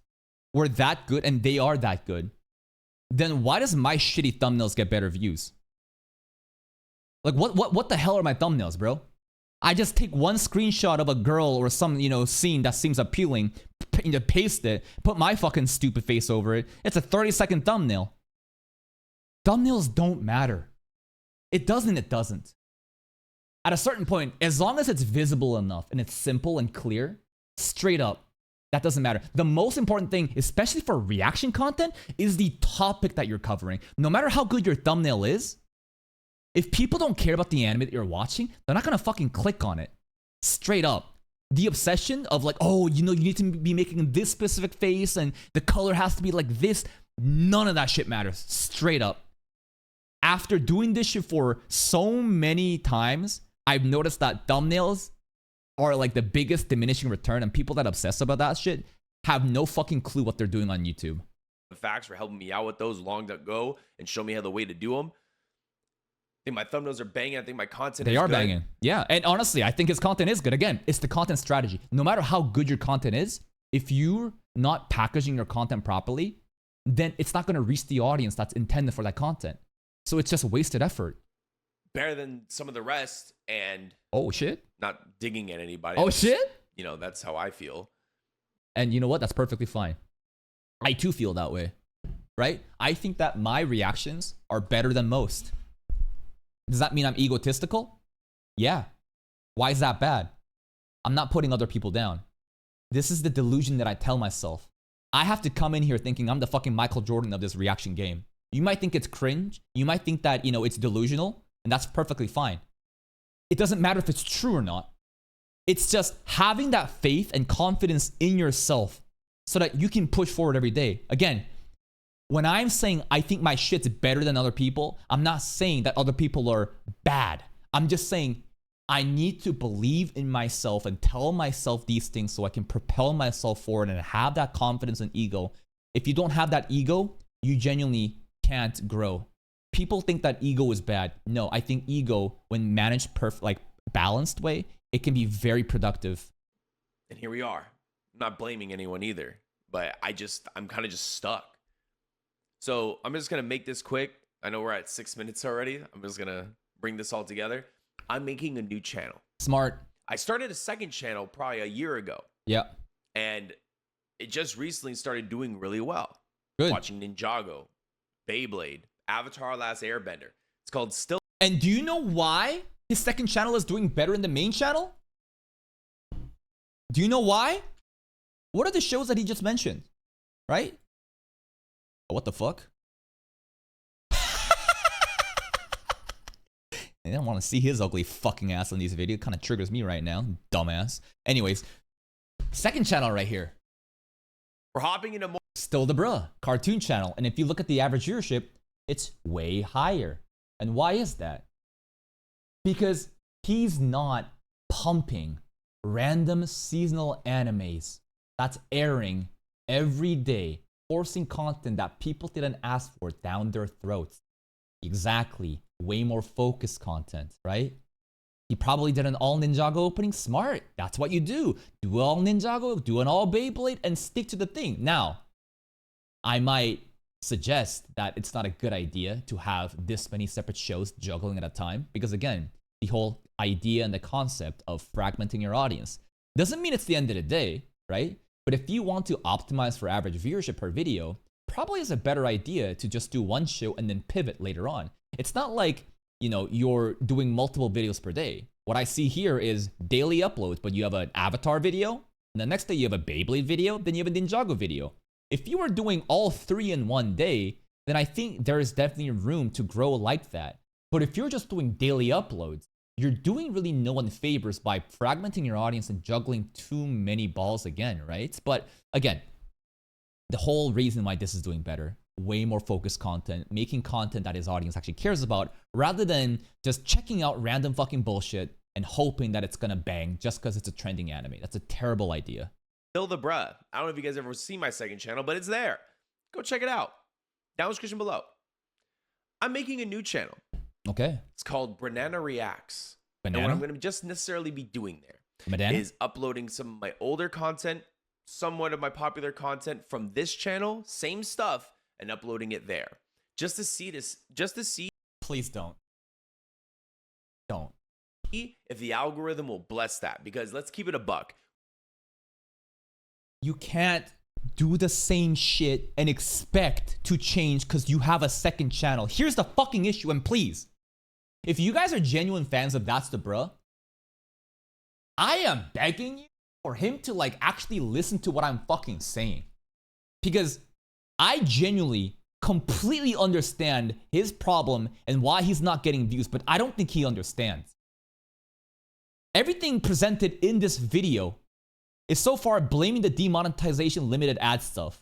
were that good, and they are that good, then why does my shitty thumbnails get better views? Like, what the hell are my thumbnails, bro? I just take one screenshot of a girl or some, scene that seems appealing, paste it, put my fucking stupid face over it. It's a 30-second thumbnail. Thumbnails don't matter. It doesn't. At a certain point, as long as it's visible enough and it's simple and clear, straight up, that doesn't matter. The most important thing, especially for reaction content, is the topic that you're covering. No matter how good your thumbnail is, if people don't care about the anime that you're watching, they're not gonna fucking click on it. Straight up. The obsession of like, oh, you need to be making this specific face and the color has to be like this. None of that shit matters. Straight up. After doing this shit for so many times, I've noticed that thumbnails are like the biggest diminishing return, and people that obsess about that shit have no fucking clue what they're doing on YouTube. The facts for helping me out with those long ago and show me how the way to do them. I think my thumbnails are banging. I think my content They is are good. banging. Yeah. And honestly, I think his content is good. Again, it's the content strategy. No matter how good your content is, if you're not packaging your content properly, then it's not going to reach the audience that's intended for that content. So it's just wasted effort. Better than some of the rest, and Oh, shit. not digging at anybody. Oh, That's- shit. That's how I feel. And you know what? That's perfectly fine. I too feel that way, right? I think that my reactions are better than most. Does that mean I'm egotistical? Yeah. Why is that bad? I'm not putting other people down. This is the delusion that I tell myself. I have to come in here thinking I'm the fucking Michael Jordan of this reaction game. You might think it's cringe. You might think that, it's delusional, and that's perfectly fine. It doesn't matter if it's true or not. It's just having that faith and confidence in yourself so that you can push forward every day. Again, when I'm saying I think my shit's better than other people, I'm not saying that other people are bad. I'm just saying I need to believe in myself and tell myself these things so I can propel myself forward and have that confidence and ego. If you don't have that ego, you genuinely can't grow. People think that ego is bad. No, I think ego, when managed balanced way, it can be very productive. And here we are. I'm not blaming anyone either, but I'm kind of just stuck. So I'm just going to make this quick. I know we're at 6 minutes already. I'm just going to bring this all together. I'm making a new channel. Smart. I started a second channel probably a year ago. Yeah. And it just recently started doing really well. Good. Watching Ninjago, Beyblade, Avatar Last Airbender. It's called Still. And do you know why his second channel is doing better than the main channel? Do you know why? What are the shows that he just mentioned? Right? What the fuck? I don't want to see his ugly fucking ass on these videos. Kind of triggers me right now, dumbass. Anyways, second channel right here. We're hopping into more. Still the Bruh cartoon channel. And if you look at the average viewership, it's way higher. And why is that? Because he's not pumping random seasonal animes that's airing every day, forcing content that people didn't ask for down their throats. Exactly. Way more focused content, right? He probably did an all Ninjago opening. Smart. That's what you do. Do all Ninjago, do an all Beyblade, and stick to the thing. Now, I might suggest that it's not a good idea to have this many separate shows juggling at a time, because again, the whole idea and the concept of fragmenting your audience doesn't mean it's the end of the day, right? But if you want to optimize for average viewership per video, probably is a better idea to just do one show and then pivot later on. It's not like, you're doing multiple videos per day. What I see here is daily uploads, but you have an Avatar video, and the next day you have a Beyblade video, then you have a Ninjago video. If you are doing all three in one day, then I think there is definitely room to grow like that. But if you're just doing daily uploads, you're doing really no one favors by fragmenting your audience and juggling too many balls again, right? But again, the whole reason why this is doing better, way more focused content, making content that his audience actually cares about, rather than just checking out random fucking bullshit and hoping that it's gonna bang just because it's a trending anime. That's a terrible idea. Still the Bruh. I don't know if you guys ever see my second channel, but it's there. Go check it out. Down in the description below. I'm making a new channel. Okay. It's called Banana Reacts. And Banana? what I'm going to just necessarily be doing there Madana? is uploading some of my older content, somewhat of my popular content from this channel, same stuff, and uploading it there. Just to see this, just to see Please don't. Don't. if the algorithm will bless that. Because let's keep it a buck. You can't do the same shit and expect to change because you have a second channel. Here's the fucking issue, and please, if you guys are genuine fans of That's the Bruh, I am begging you for him to like actually listen to what I'm fucking saying. Because I genuinely completely understand his problem and why he's not getting views, but I don't think he understands. Everything presented in this video is so far blaming the demonetization limited ad stuff,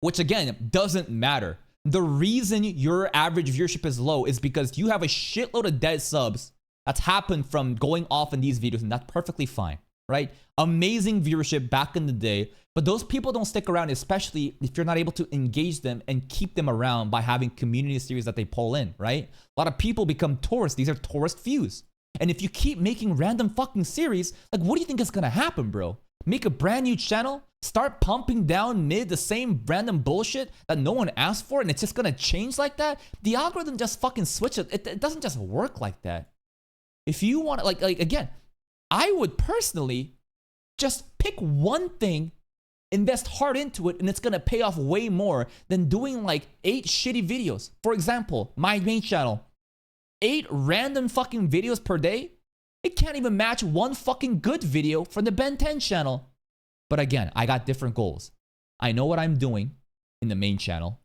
which again, doesn't matter. The reason your average viewership is low is because you have a shitload of dead subs that's happened from going off in these videos, and that's perfectly fine, right? Amazing viewership back in the day, but those people don't stick around, especially if you're not able to engage them and keep them around by having community series that they pull in, right? A lot of people become tourists. These are tourist views. And if you keep making random fucking series, like what do you think is gonna happen, bro? Make a brand new channel, start pumping down mid the same random bullshit that no one asked for, and it's just gonna change like that? The algorithm just fucking switches. It doesn't just work like that. If you want, like again, I would personally just pick one thing, invest hard into it, and it's gonna pay off way more than doing like 8 shitty videos. For example, my main channel, 8 random fucking videos per day. It can't even match one fucking good video from the Ben 10 channel. But again, I got different goals. I know what I'm doing in the main channel.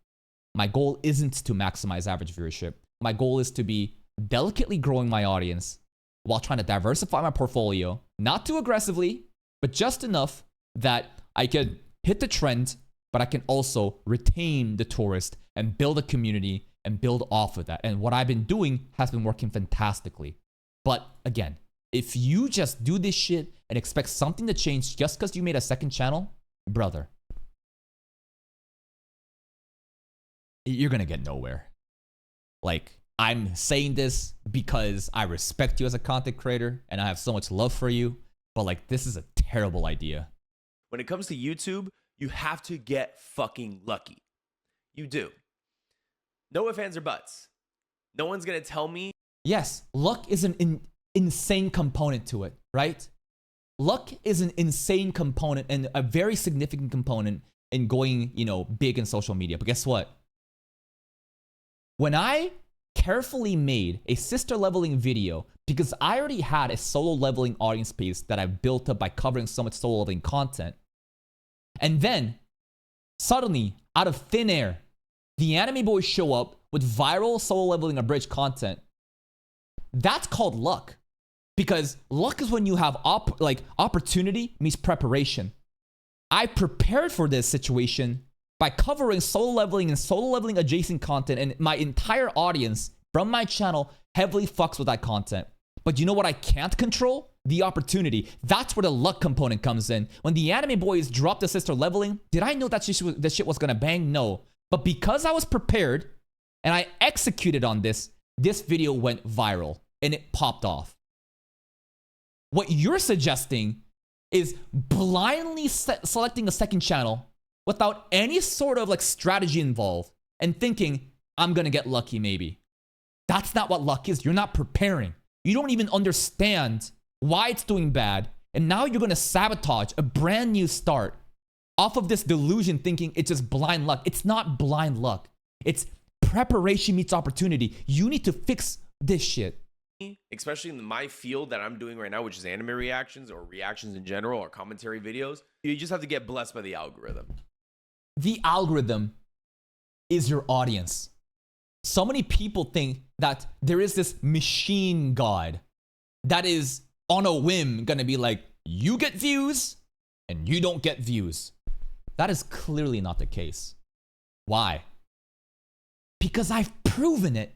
My goal isn't to maximize average viewership. My goal is to be delicately growing my audience while trying to diversify my portfolio, not too aggressively, but just enough that I could hit the trend, but I can also retain the tourist and build a community and build off of that. And what I've been doing has been working fantastically. But again, if you just do this shit and expect something to change just because you made a second channel, brother, you're gonna get nowhere. Like, I'm saying this because I respect you as a content creator and I have so much love for you, but like, this is a terrible idea. When it comes to YouTube, you have to get fucking lucky. You do. No ifs, ands, or buts. No one's gonna tell me. Yes, luck is an insane component to it, right? Luck is an insane component and a very significant component in going, big in social media. But guess what? When I carefully made a sister leveling video, because I already had a solo leveling audience base that I built up by covering so much solo leveling content, and then suddenly, out of thin air, the anime boys show up with viral solo leveling abridged content. That's called luck. Because luck is when you have opportunity meets preparation. I prepared for this situation by covering solo leveling and solo leveling adjacent content, and my entire audience from my channel heavily fucks with that content. But you know what I can't control? The opportunity. That's where the luck component comes in. When the anime boys dropped the sister leveling, did I know that shit was gonna bang? No. But because I was prepared and I executed on this video went viral and it popped off. What you're suggesting is blindly selecting a second channel without any sort of strategy involved and thinking, I'm gonna get lucky maybe. That's not what luck is. You're not preparing. You don't even understand why it's doing bad. And now you're gonna sabotage a brand new start off of this delusion thinking it's just blind luck. It's not blind luck. It's preparation meets opportunity. You need to fix this shit. Especially in my field that I'm doing right now, which is anime reactions or reactions in general or commentary videos, you just have to get blessed by the algorithm. The algorithm is your audience. So many people think that there is this machine god that is on a whim gonna be like, you get views and you don't get views. That is clearly not the case. Why? Because I've proven it.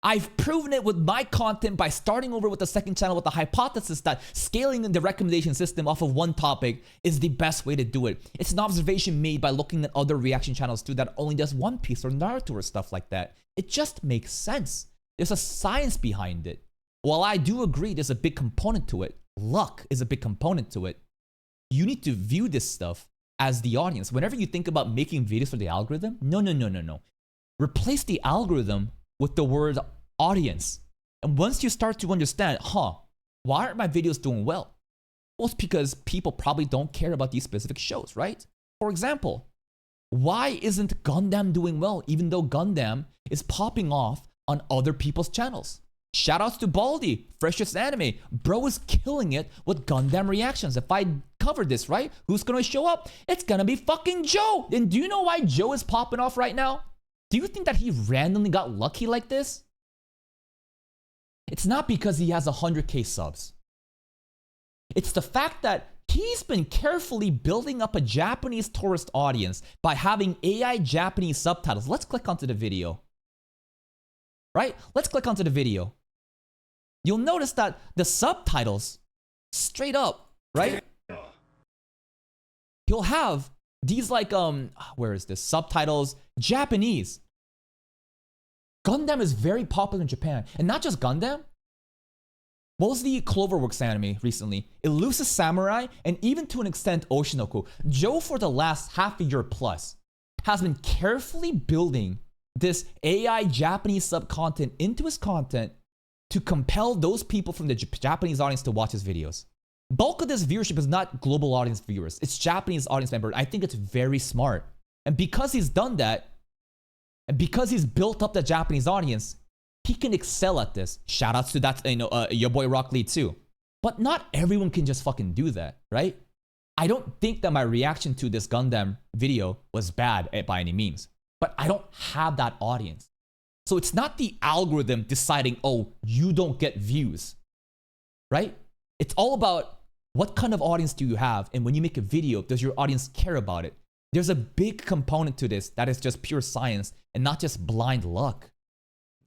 I've proven it with my content by starting over with the second channel with the hypothesis that scaling the recommendation system off of one topic is the best way to do it. It's an observation made by looking at other reaction channels too that only does One Piece or Naruto or stuff like that. It just makes sense. There's a science behind it. While I do agree there's a big component to it, luck is a big component to it, you need to view this stuff as the audience. Whenever you think about making videos for the algorithm, no. Replace the algorithm with the word audience. And once you start to understand, why aren't my videos doing well? Well, it's because people probably don't care about these specific shows, right? For example, why isn't Gundam doing well even though Gundam is popping off on other people's channels? Shoutouts to Baldy, Freshest Anime. Bro is killing it with Gundam reactions. If I cover this, right, who's gonna show up? It's gonna be fucking Joe. And do you know why Joe is popping off right now? Do you think that he randomly got lucky like this? It's not because he has 100K subs. It's the fact that he's been carefully building up a Japanese tourist audience by having AI Japanese subtitles. Let's click onto the video. Right? Let's click onto the video. You'll notice that the subtitles, straight up, right? He'll have these like, where is this? Subtitles, Japanese. Gundam is very popular in Japan. And not just Gundam. What was the Cloverworks anime recently? Elusive Samurai, and even to an extent Oshinoku. Joe, for the last half a year plus, has been carefully building this AI Japanese sub-content into his content to compel those people from the Japanese audience to watch his videos. Bulk of this viewership is not global audience viewers. It's Japanese audience members. I think it's very smart. And because he's done that, and because he's built up the Japanese audience, he can excel at this. Shoutouts to that, your boy Rock Lee too. But not everyone can just fucking do that, right? I don't think that my reaction to this Gundam video was bad by any means. But I don't have that audience. So it's not the algorithm deciding, oh, you don't get views, right? It's all about what kind of audience do you have? And when you make a video, does your audience care about it? There's a big component to this that is just pure science and not just blind luck.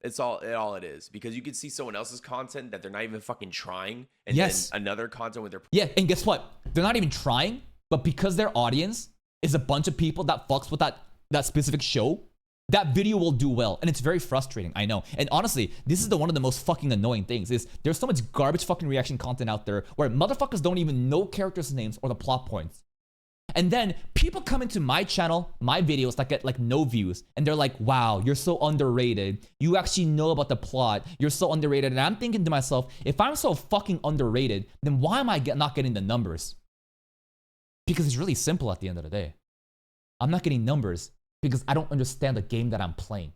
It's all it is, because you can see someone else's content that they're not even fucking trying, and yes, then another content with their and guess what? They're not even trying, but because their audience is a bunch of people that fucks with that specific show, that video will do well, and it's very frustrating. I know, and honestly, this is one of the most fucking annoying things. Is there's so much garbage fucking reaction content out there where motherfuckers don't even know characters' names or the plot points. And then people come into my channel, my videos that get like no views, and they're like, wow, you're so underrated. You actually know about the plot. You're so underrated. And I'm thinking to myself, if I'm so fucking underrated, then why am I not getting the numbers? Because it's really simple at the end of the day. I'm not getting numbers because I don't understand the game that I'm playing,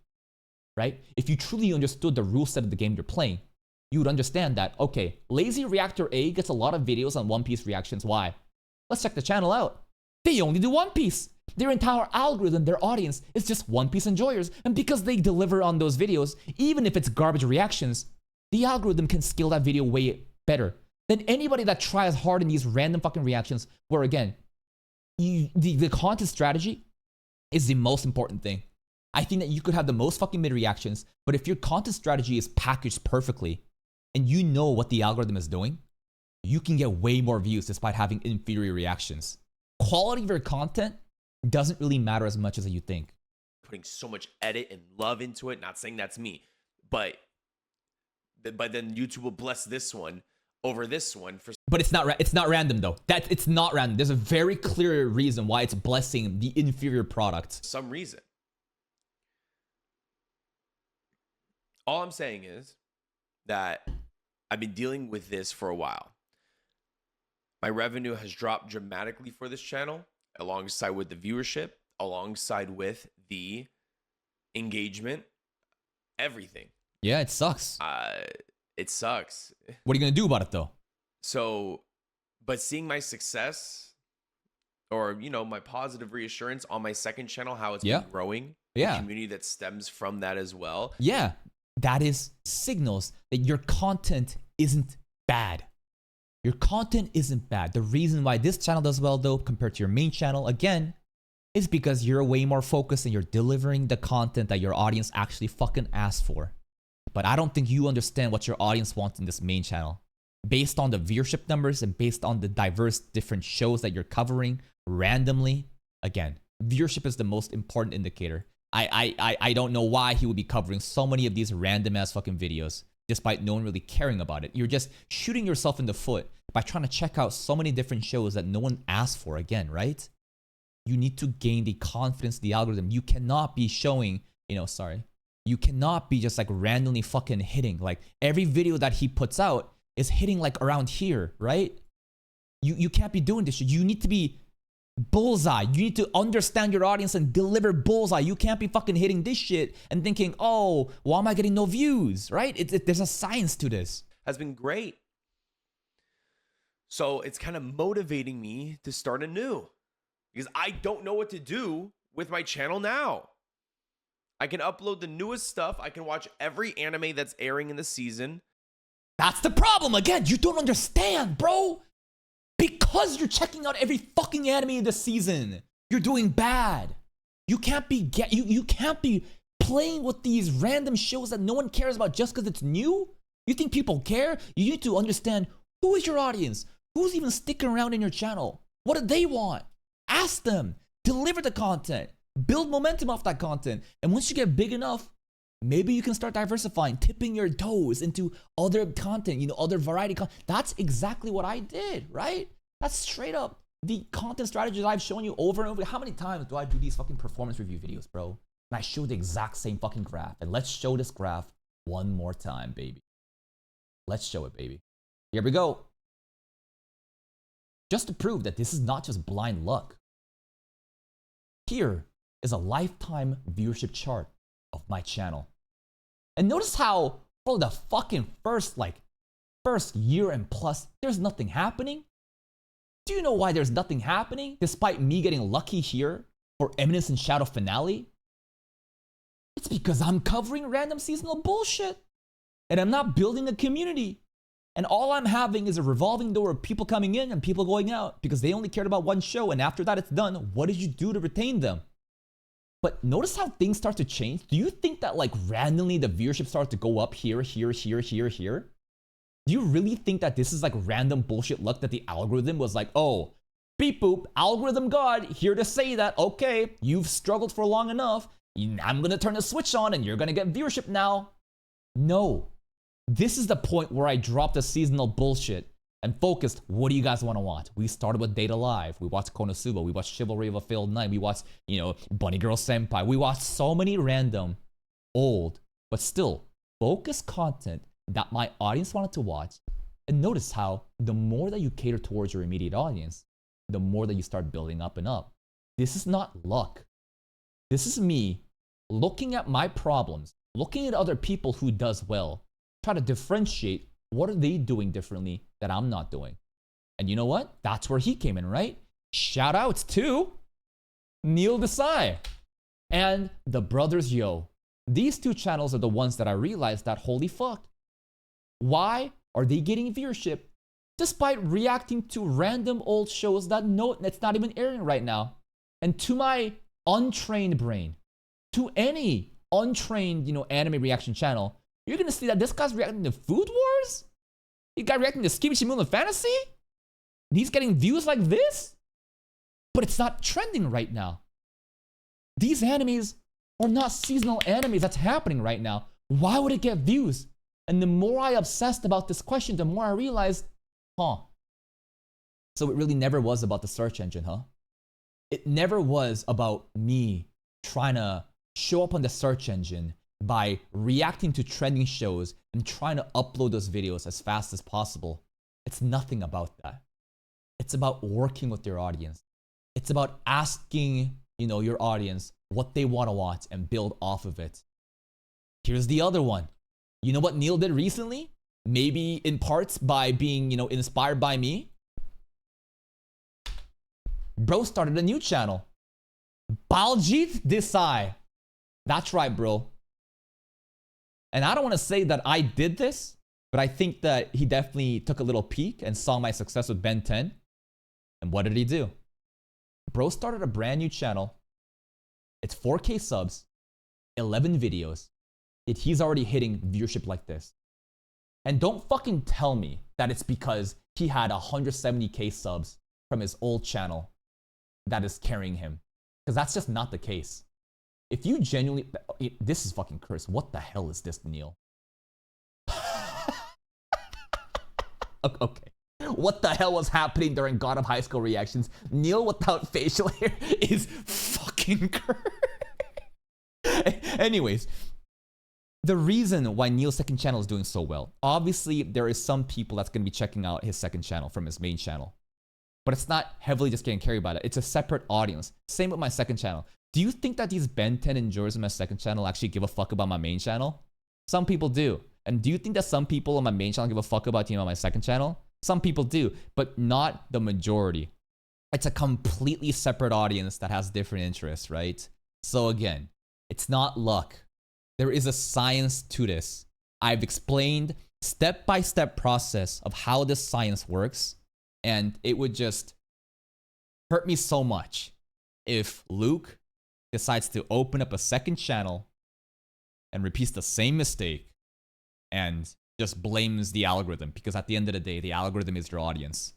right? If you truly understood the rule set of the game you're playing, you would understand that, okay, Lazy Reactor A gets a lot of videos on One Piece reactions. Why? Let's check the channel out. They only do One Piece. Their entire algorithm, their audience, is just One Piece enjoyers. And because they deliver on those videos, even if it's garbage reactions, the algorithm can scale that video way better than anybody that tries hard in these random fucking reactions where, again, the content strategy is the most important thing. I think that you could have the most fucking mid reactions, but if your content strategy is packaged perfectly and you know what the algorithm is doing, you can get way more views despite having inferior reactions. Quality of your content doesn't really matter as much as you think. Putting so much edit and love into it. Not saying that's me, but then YouTube will bless this one over this one for. But it's not random though. It's not random. There's a very clear reason why it's blessing the inferior product. Some reason. All I'm saying is that I've been dealing with this for a while. My revenue has dropped dramatically for this channel, alongside with the viewership, alongside with the engagement, everything. Yeah, it sucks. It sucks. What are you going to do about it though? So, but seeing my success, or, my positive reassurance on my second channel, how it's been growing, the community that stems from that as well. Yeah, that is signals that your content isn't bad. Your content isn't bad. The reason why this channel does well though, compared to your main channel, again, is because you're way more focused and you're delivering the content that your audience actually fucking asked for. But I don't think you understand what your audience wants in this main channel. Based on the viewership numbers and based on the diverse different shows that you're covering randomly, again, viewership is the most important indicator. I don't know why he would be covering so many of these random ass fucking videos despite no one really caring about it. You're just shooting yourself in the foot by trying to check out so many different shows that no one asked for again, right? You need to gain the confidence of the algorithm. You cannot be showing, you cannot be just like randomly fucking hitting. Like every video that he puts out, is hitting like around here, right? You can't be doing this shit. You need to be bullseye. You need to understand your audience and deliver bullseye. You can't be fucking hitting this shit and thinking, oh, why am I getting no views, right? There's a science to this. Has been great. So it's kind of motivating me to start anew because I don't know what to do with my channel now. I can upload the newest stuff. I can watch every anime that's airing in the season. That's the problem. Again, you don't understand, bro. Because you're checking out every fucking anime in the season, you're doing bad. You can't be you can't be playing with these random shows that no one cares about just because it's new. You think people care? You need to understand who is your audience. Who's even sticking around in your channel? What do they want? Ask them. Deliver the content. Build momentum off that content. And once you get big enough, maybe you can start diversifying, tipping your toes into other content, other variety content. That's exactly what I did, right? That's straight up the content strategies I've shown you over and over. How many times do I do these fucking performance review videos, bro? And I show the exact same fucking graph. And let's show this graph one more time, baby. Let's show it, baby. Here we go. Just to prove that this is not just blind luck. Here is a lifetime viewership chart of my channel. And notice how for the fucking first year and plus, there's nothing happening. Do you know why there's nothing happening despite me getting lucky here for Eminence and Shadow finale? It's because I'm covering random seasonal bullshit. And I'm not building a community. And all I'm having is a revolving door of people coming in and people going out because they only cared about one show. And after that, it's done. What did you do to retain them? But notice how things start to change. Do you think that like randomly the viewership starts to go up here, here, here, here, here? Do you really think that this is like random bullshit luck that the algorithm was like, oh, beep boop, algorithm god, here to say that, okay, you've struggled for long enough. I'm going to turn the switch on and you're going to get viewership now. No. This is the point where I dropped the seasonal bullshit and focused, what do you guys want to watch? We started with Date A Live. We watched Konosuba. We watched Chivalry of a Failed Knight. We watched, Bunny Girl Senpai. We watched so many random, old, but still focused content that my audience wanted to watch. And notice how the more that you cater towards your immediate audience, the more that you start building up and up. This is not luck. This is me looking at my problems, looking at other people who does well, try to differentiate what are they doing differently that I'm not doing. And you know what? That's where he came in, right? Shout outs to Neil Desai and the Brothers Yo. These two channels are the ones that I realized that holy fuck. Why are they getting viewership despite reacting to random old shows that it's not even airing right now? And to my untrained brain, to any untrained, anime reaction channel, you're gonna see that this guy's reacting to Food Wars? He got reacting to Skibidi Moon Fantasy? And he's getting views like this? But it's not trending right now. These animes are not seasonal animes that's happening right now. Why would it get views? And the more I obsessed about this question, the more I realized, so it really never was about the search engine, huh? It never was about me trying to show up on the search engine by reacting to trending shows and trying to upload those videos as fast as possible. It's nothing about that. It's about working with your audience. It's about asking, your audience what they want to watch and build off of it. Here's the other one. You know what Neil did recently? Maybe in parts by being, inspired by me. Bro started a new channel. Baljit Desai. That's right, bro. And I don't want to say that I did this, but I think that he definitely took a little peek and saw my success with Ben 10. And what did he do? Bro started a brand new channel. It's 4K subs, 11 videos. Yet he's already hitting viewership like this. And don't fucking tell me that it's because he had 170K subs from his old channel that is carrying him. Because that's just not the case. If you genuinely, this is fucking cursed. What the hell is this, Neil? Okay. What the hell was happening during God of High School reactions? Neil without facial hair is fucking cursed. Anyways, the reason why Neil's second channel is doing so well, obviously there is some people that's going to be checking out his second channel from his main channel, but it's not heavily just getting carried by that. It's a separate audience. Same with my second channel. Do you think that these Ben 10 enjoyers on my second channel actually give a fuck about my main channel? Some people do. And do you think that some people on my main channel give a fuck about, my second channel? Some people do, but not the majority. It's a completely separate audience that has different interests, right? So again, it's not luck. There is a science to this. I've explained step-by-step process of how this science works, and it would just hurt me so much if Luke decides to open up a second channel and repeats the same mistake and just blames the algorithm, because at the end of the day, the algorithm is your audience.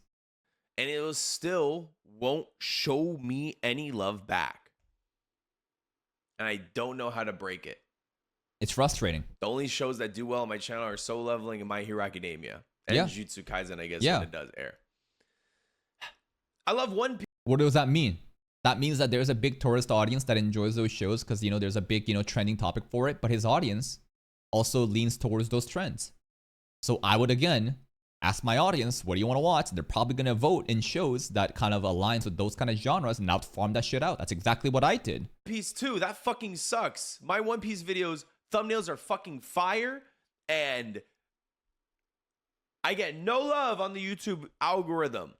And it still won't show me any love back. And I don't know how to break it. It's frustrating. The only shows that do well on my channel are Solo Leveling and My Hero Academia. And Jujutsu Kaisen, I guess, when it does air. I love One Piece. What does that mean? That means that there's a big tourist audience that enjoys those shows because, there's a big, trending topic for it. But his audience also leans towards those trends. So I would, again, ask my audience, what do you want to watch? They're probably going to vote in shows that kind of aligns with those kind of genres and farm that shit out. That's exactly what I did. Piece 2, that fucking sucks. My One Piece videos, thumbnails are fucking fire. And I get no love on the YouTube algorithm.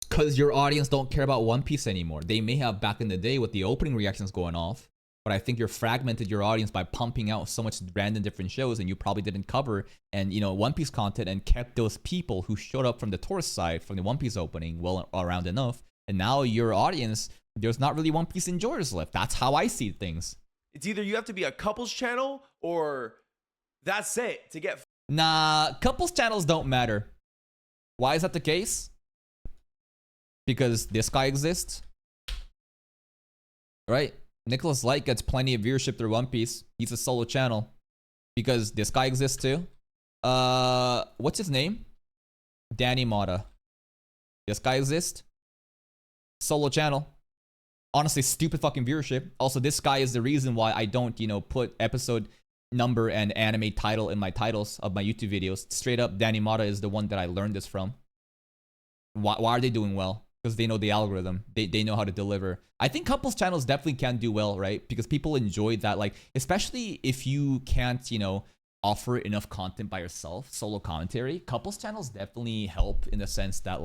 Because your audience don't care about One Piece anymore. They may have back in the day with the opening reactions going off, but I think you're fragmented your audience by pumping out so much random different shows, and you probably didn't cover One Piece content and kept those people who showed up from the tourist side from the One Piece opening well around enough. And now your audience, there's not really One Piece enjoyers left. That's how I see things. It's either you have to be a couples channel or that's it to get. Nah, couples channels don't matter. Why is that the case? Because this guy exists, right? Nicholas Light gets plenty of viewership through One Piece. He's a solo channel. Because this guy exists too. What's his name? Danny Mata. This guy exists. Solo channel. Honestly, stupid fucking viewership. Also, this guy is the reason why I don't, put episode number and anime title in my titles of my YouTube videos. Straight up, Danny Mata is the one that I learned this from. Why are they doing well? Because they know the algorithm. They know how to deliver. I think couples channels definitely can do well, right? Because people enjoy that, especially if you can't, offer enough content by yourself, solo commentary. Couples channels definitely help in the sense that,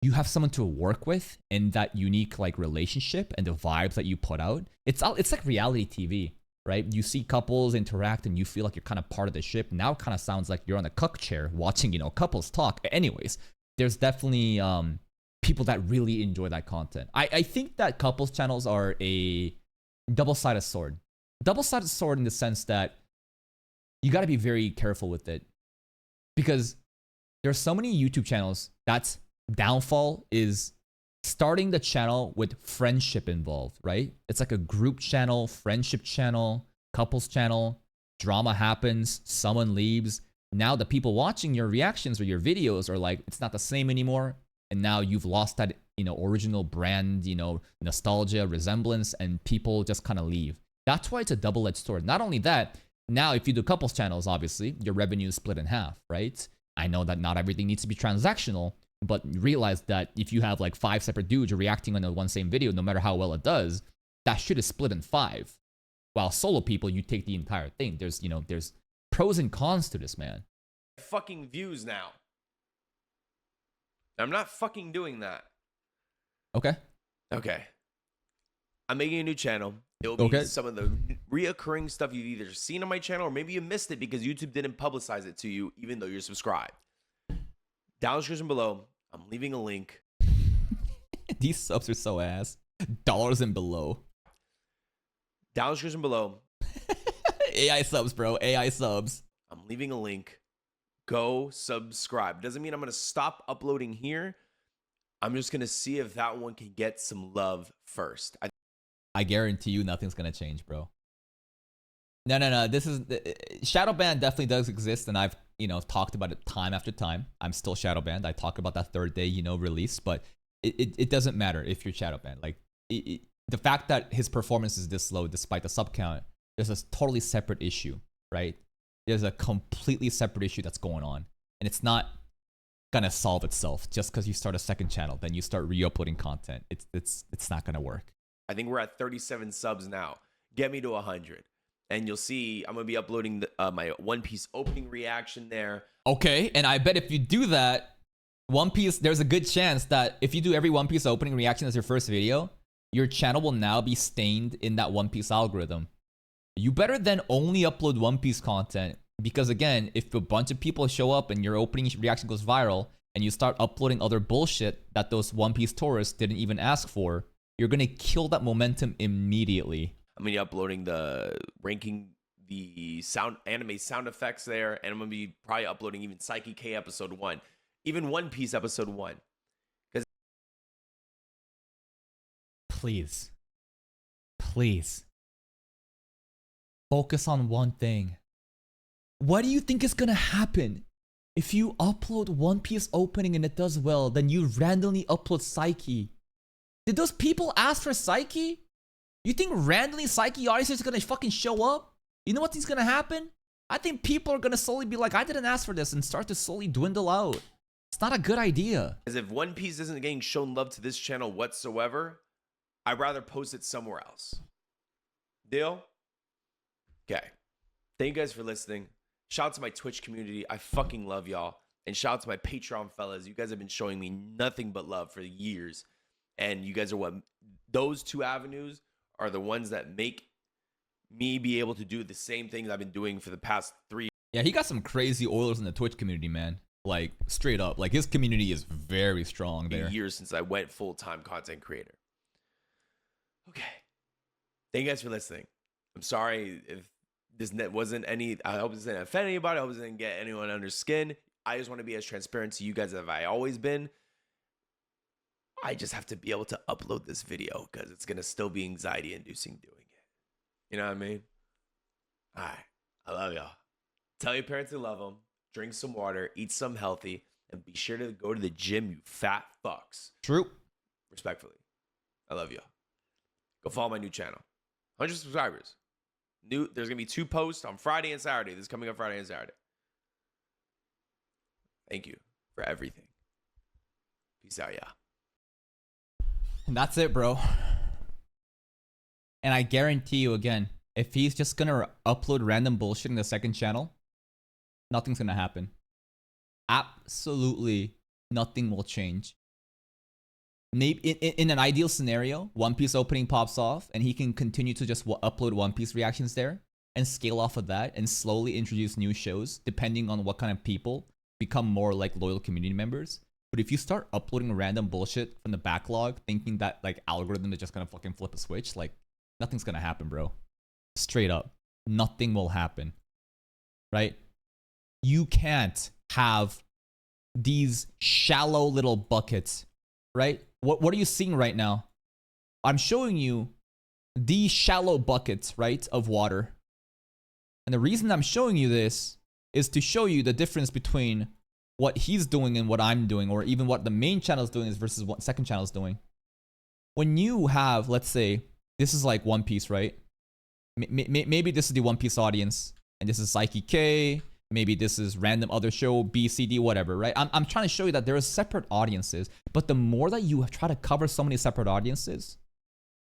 you have someone to work with in that unique, relationship and the vibes that you put out. It's like reality TV, right? You see couples interact and you feel like you're kind of part of the ship. Now it kind of sounds like you're on a cuck chair watching, couples talk. Anyways, there's definitely people that really enjoy that content. I think that couples channels are a double-sided sword. Double-sided sword in the sense that you got to be very careful with it. Because there's so many YouTube channels that's downfall is starting the channel with friendship involved, right? It's like a group channel, friendship channel, couples channel. Drama happens, someone leaves. Now the people watching your reactions or your videos are like, it's not the same anymore. And now you've lost that, original brand, nostalgia, resemblance, and people just kind of leave. That's why it's a double-edged sword. Not only that, now if you do couples channels, obviously, your revenue is split in half, right? I know that not everything needs to be transactional, but realize that if you have 5 separate dudes reacting on the one same video, no matter how well it does, that shit is split in 5. While solo people, you take the entire thing. There's pros and cons to this, man. Fucking views now. I'm not fucking doing that. Okay. I'm making a new channel. It'll be some of the reoccurring stuff you've either seen on my channel or maybe you missed it because YouTube didn't publicize it to you even though you're subscribed. Down in the description below, I'm leaving a link. These subs are so ass. Dollars and below. Down in the description below. AI subs, bro. AI subs. I'm leaving a link. Go subscribe. Doesn't mean I'm going to stop uploading here. I'm just going to see if that one can get some love first. I guarantee you nothing's going to change, bro. No. This is shadow ban definitely does exist, and I've talked about it time after time. I'm still shadow banned. I talk about that third day release, but it doesn't matter if you're shadow banned. The fact that his performance is this low despite the sub count, there's a totally separate issue. right? There's a completely separate issue that's going on. And it's not gonna solve itself just because you start a second channel, then you start re-uploading content. It's not gonna work. I think we're at 37 subs now. Get me to 100. And you'll see I'm going to be uploading my One Piece opening reaction there. Okay, and I bet if you do that, One Piece, there's a good chance that if you do every One Piece opening reaction as your first video, your channel will now be stained in that One Piece algorithm. You better then only upload One Piece content, because again, if a bunch of people show up and your opening reaction goes viral, and you start uploading other bullshit that those One Piece tourists didn't even ask for, you're gonna kill that momentum immediately. I'm gonna be uploading ranking the anime sound effects there, and I'm gonna be probably uploading even Psyche K episode 1, even One Piece episode 1. Because please focus on one thing. What do you think is gonna happen if you upload One Piece opening and it does well, then you randomly upload Psyche? Did those people ask for Psyche? You think randomly Psyche audiences are gonna fucking show up? You know what's gonna happen? I think people are gonna slowly be like, I didn't ask for this, and start to slowly dwindle out. It's not a good idea. As if One Piece isn't getting shown love to this channel whatsoever, I'd rather post it somewhere else. Deal? Okay. Thank you guys for listening. Shout out to my Twitch community. I fucking love y'all. And shout out to my Patreon fellas. You guys have been showing me nothing but love for years. And you guys are what? Those two avenues are the ones that make me be able to do the same things I've been doing for the past 3 years. Yeah, he got some crazy Oilers in the Twitch community, man. Like, straight up. Like, his community is very strong there. Years since I went full-time content creator. Okay. Thank you guys for listening. I'm sorry if this wasn't any... I hope this didn't offend anybody. I hope this didn't get anyone under skin. I just want to be as transparent to you guys as I've always been. I just have to be able to upload this video because it's going to still be anxiety-inducing doing it. You know what I mean? All right. I love y'all. Tell your parents you love them. Drink some water. Eat some healthy. And be sure to go to the gym, you fat fucks. True. Respectfully. I love y'all. Go follow my new channel. 100 subscribers. There's going to be 2 posts on Friday and Saturday. This is coming up Friday and Saturday. Thank you for everything. Peace out, y'all. And that's it, bro. And I guarantee you again, if he's just gonna upload random bullshit in the second channel, nothing's gonna happen. Absolutely nothing will change. Maybe in an ideal scenario, One Piece opening pops off and he can continue to just upload One Piece reactions there and scale off of that and slowly introduce new shows depending on what kind of people become more like loyal community members. But if you start uploading random bullshit from the backlog, thinking that like algorithm is just gonna fucking flip a switch, like nothing's gonna happen, bro. Straight up, nothing will happen, right? You can't have these shallow little buckets, right? What are you seeing right now? I'm showing you these shallow buckets, right, of water. And the reason I'm showing you this is to show you the difference between what he's doing and what I'm doing, or even what the main channel is doing versus what second channel is doing. When you have, let's say, this is like One Piece, right? Maybe this is the One Piece audience, and this is Psyche K. Maybe this is random other show, B, C, D, whatever, right? I'm trying to show you that there are separate audiences, but the more that you try to cover so many separate audiences,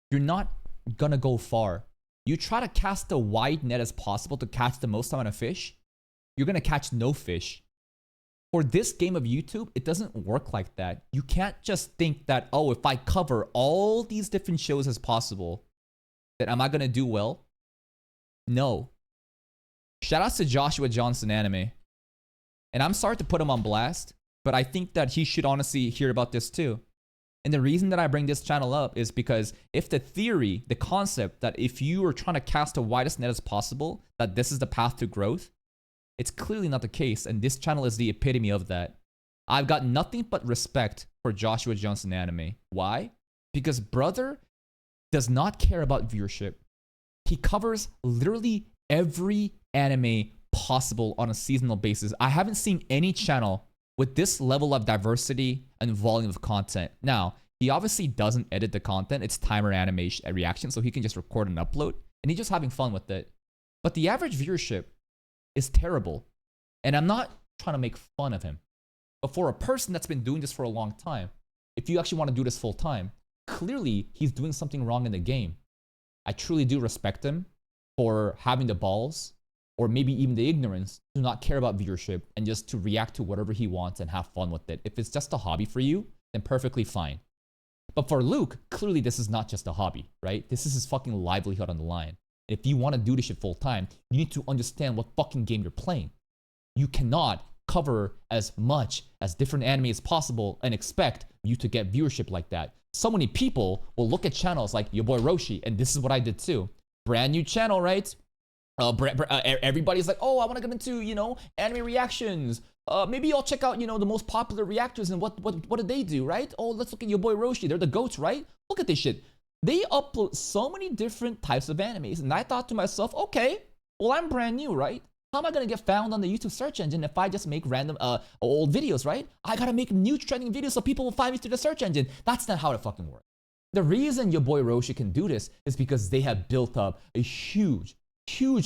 you're not gonna go far. You try to cast a wide net as possible to catch the most amount of fish, you're gonna catch no fish. For this game of YouTube, it doesn't work like that. You can't just think that, oh, if I cover all these different shows as possible, then am I gonna do well? No. Shout out to Joshua Johnson Anime. And I'm sorry to put him on blast, but I think that he should honestly hear about this too. And the reason that I bring this channel up is because if the theory, the concept that if you are trying to cast the widest net as possible, that this is the path to growth, it's clearly not the case, and this channel is the epitome of that. I've got nothing but respect for Joshua Johnson Anime. Why? Because brother does not care about viewership. He covers literally every anime possible on a seasonal basis. I haven't seen any channel with this level of diversity and volume of content. Now, he obviously doesn't edit the content. It's timer animation reaction, so he can just record and upload, and he's just having fun with it. But the average viewership is terrible. And I'm not trying to make fun of him. But for a person that's been doing this for a long time, if you actually want to do this full time, clearly he's doing something wrong in the game. I truly do respect him for having the balls, or maybe even the ignorance, to not care about viewership and just to react to whatever he wants and have fun with it. If it's just a hobby for you, then perfectly fine. But for Luke, clearly this is not just a hobby, right? This is his fucking livelihood on the line. If you want to do this shit full time, you need to understand what fucking game you're playing. You cannot cover as much as different anime as possible and expect you to get viewership like that. So many people will look at channels like your boy Roshi, and this is what I did too. Brand new channel, right? Everybody's like, oh, I want to get into, anime reactions. Maybe I'll check out, the most popular reactors and what did they do, right? Oh, let's look at your boy Roshi. They're the goats, right? Look at this shit. They upload so many different types of animes, and I thought to myself, okay, well, I'm brand new, right? How am I gonna get found on the YouTube search engine if I just make random old videos, right? I gotta make new trending videos so people will find me through the search engine. That's not how it fucking works. The reason your boy Roshi can do this is because they have built up a huge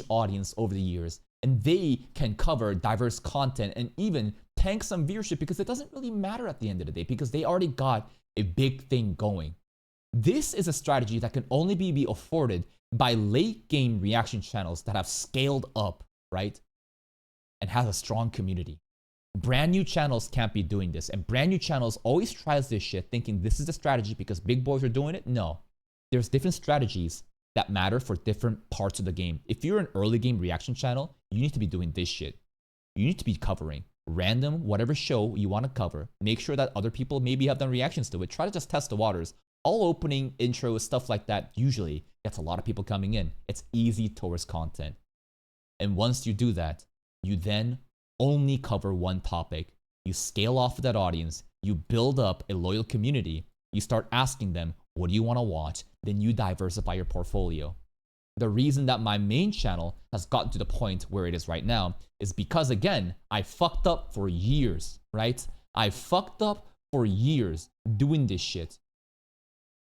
audience over the years, and they can cover diverse content and even tank some viewership because it doesn't really matter at the end of the day because they already got a big thing going. This is a strategy that can only be afforded by late game reaction channels that have scaled up, right? And has a strong community. Brand new channels can't be doing this, and brand new channels always tries this shit thinking this is the strategy because big boys are doing it. No, there's different strategies that matter for different parts of the game. If you're an early game reaction channel, you need to be doing this shit. You need to be covering random whatever show you want to cover. Make sure that other people maybe have done reactions to it. Try to just test the waters. All opening intros, stuff like that, usually gets a lot of people coming in. It's easy tourist content. And once you do that, you then only cover one topic. You scale off of that audience. You build up a loyal community. You start asking them, what do you want to watch? Then you diversify your portfolio. The reason that my main channel has gotten to the point where it is right now is because, again, I fucked up for years, right? I fucked up for years doing this shit.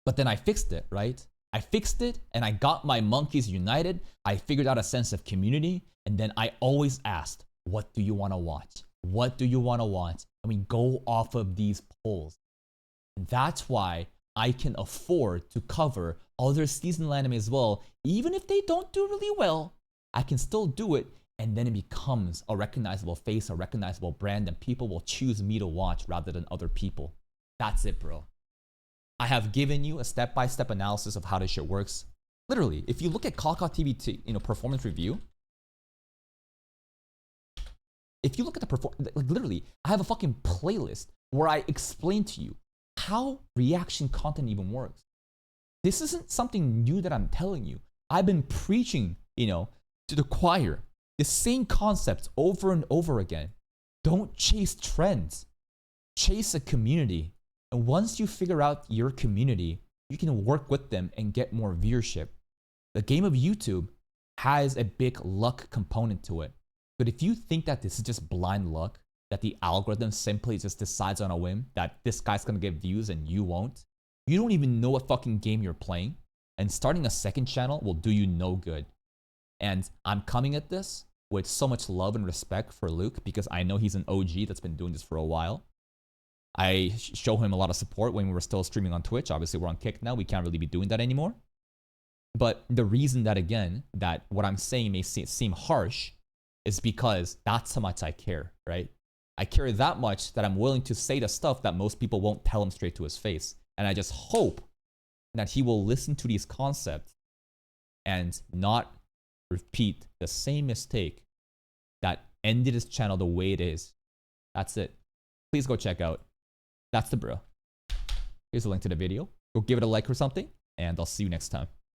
But then I fixed it, right? I fixed it and I got my monkeys united. I figured out a sense of community. And then I always asked, what do you want to watch? What do you want to watch? And we go off of these polls. And that's why I can afford to cover other seasonal anime as well. Even if they don't do really well, I can still do it. And then it becomes a recognizable face, a recognizable brand, and people will choose me to watch rather than other people. That's it, bro. I have given you a step-by-step analysis of how this shit works. Literally, if you look at Kaka TV, performance review, if you look at the literally, I have a fucking playlist where I explain to you how reaction content even works. This isn't something new that I'm telling you. I've been preaching, to the choir, the same concepts over and over again. Don't chase trends. Chase a community. And once you figure out your community, you can work with them and get more viewership. The game of YouTube has a big luck component to it. But if you think that this is just blind luck, that the algorithm simply just decides on a whim that this guy's gonna get views and you won't, you don't even know what fucking game you're playing. And starting a second channel will do you no good. And I'm coming at this with so much love and respect for Luke because I know he's an OG that's been doing this for a while. I show him a lot of support when we were still streaming on Twitch. Obviously, we're on Kick now. We can't really be doing that anymore. But the reason that, again, that what I'm saying may seem harsh is because that's how much I care, right? I care that much that I'm willing to say the stuff that most people won't tell him straight to his face. And I just hope that he will listen to these concepts and not repeat the same mistake that ended his channel the way it is. That's it. Please go check out. That's the bro. Here's a link to the video. Go give it a like or something, and I'll see you next time.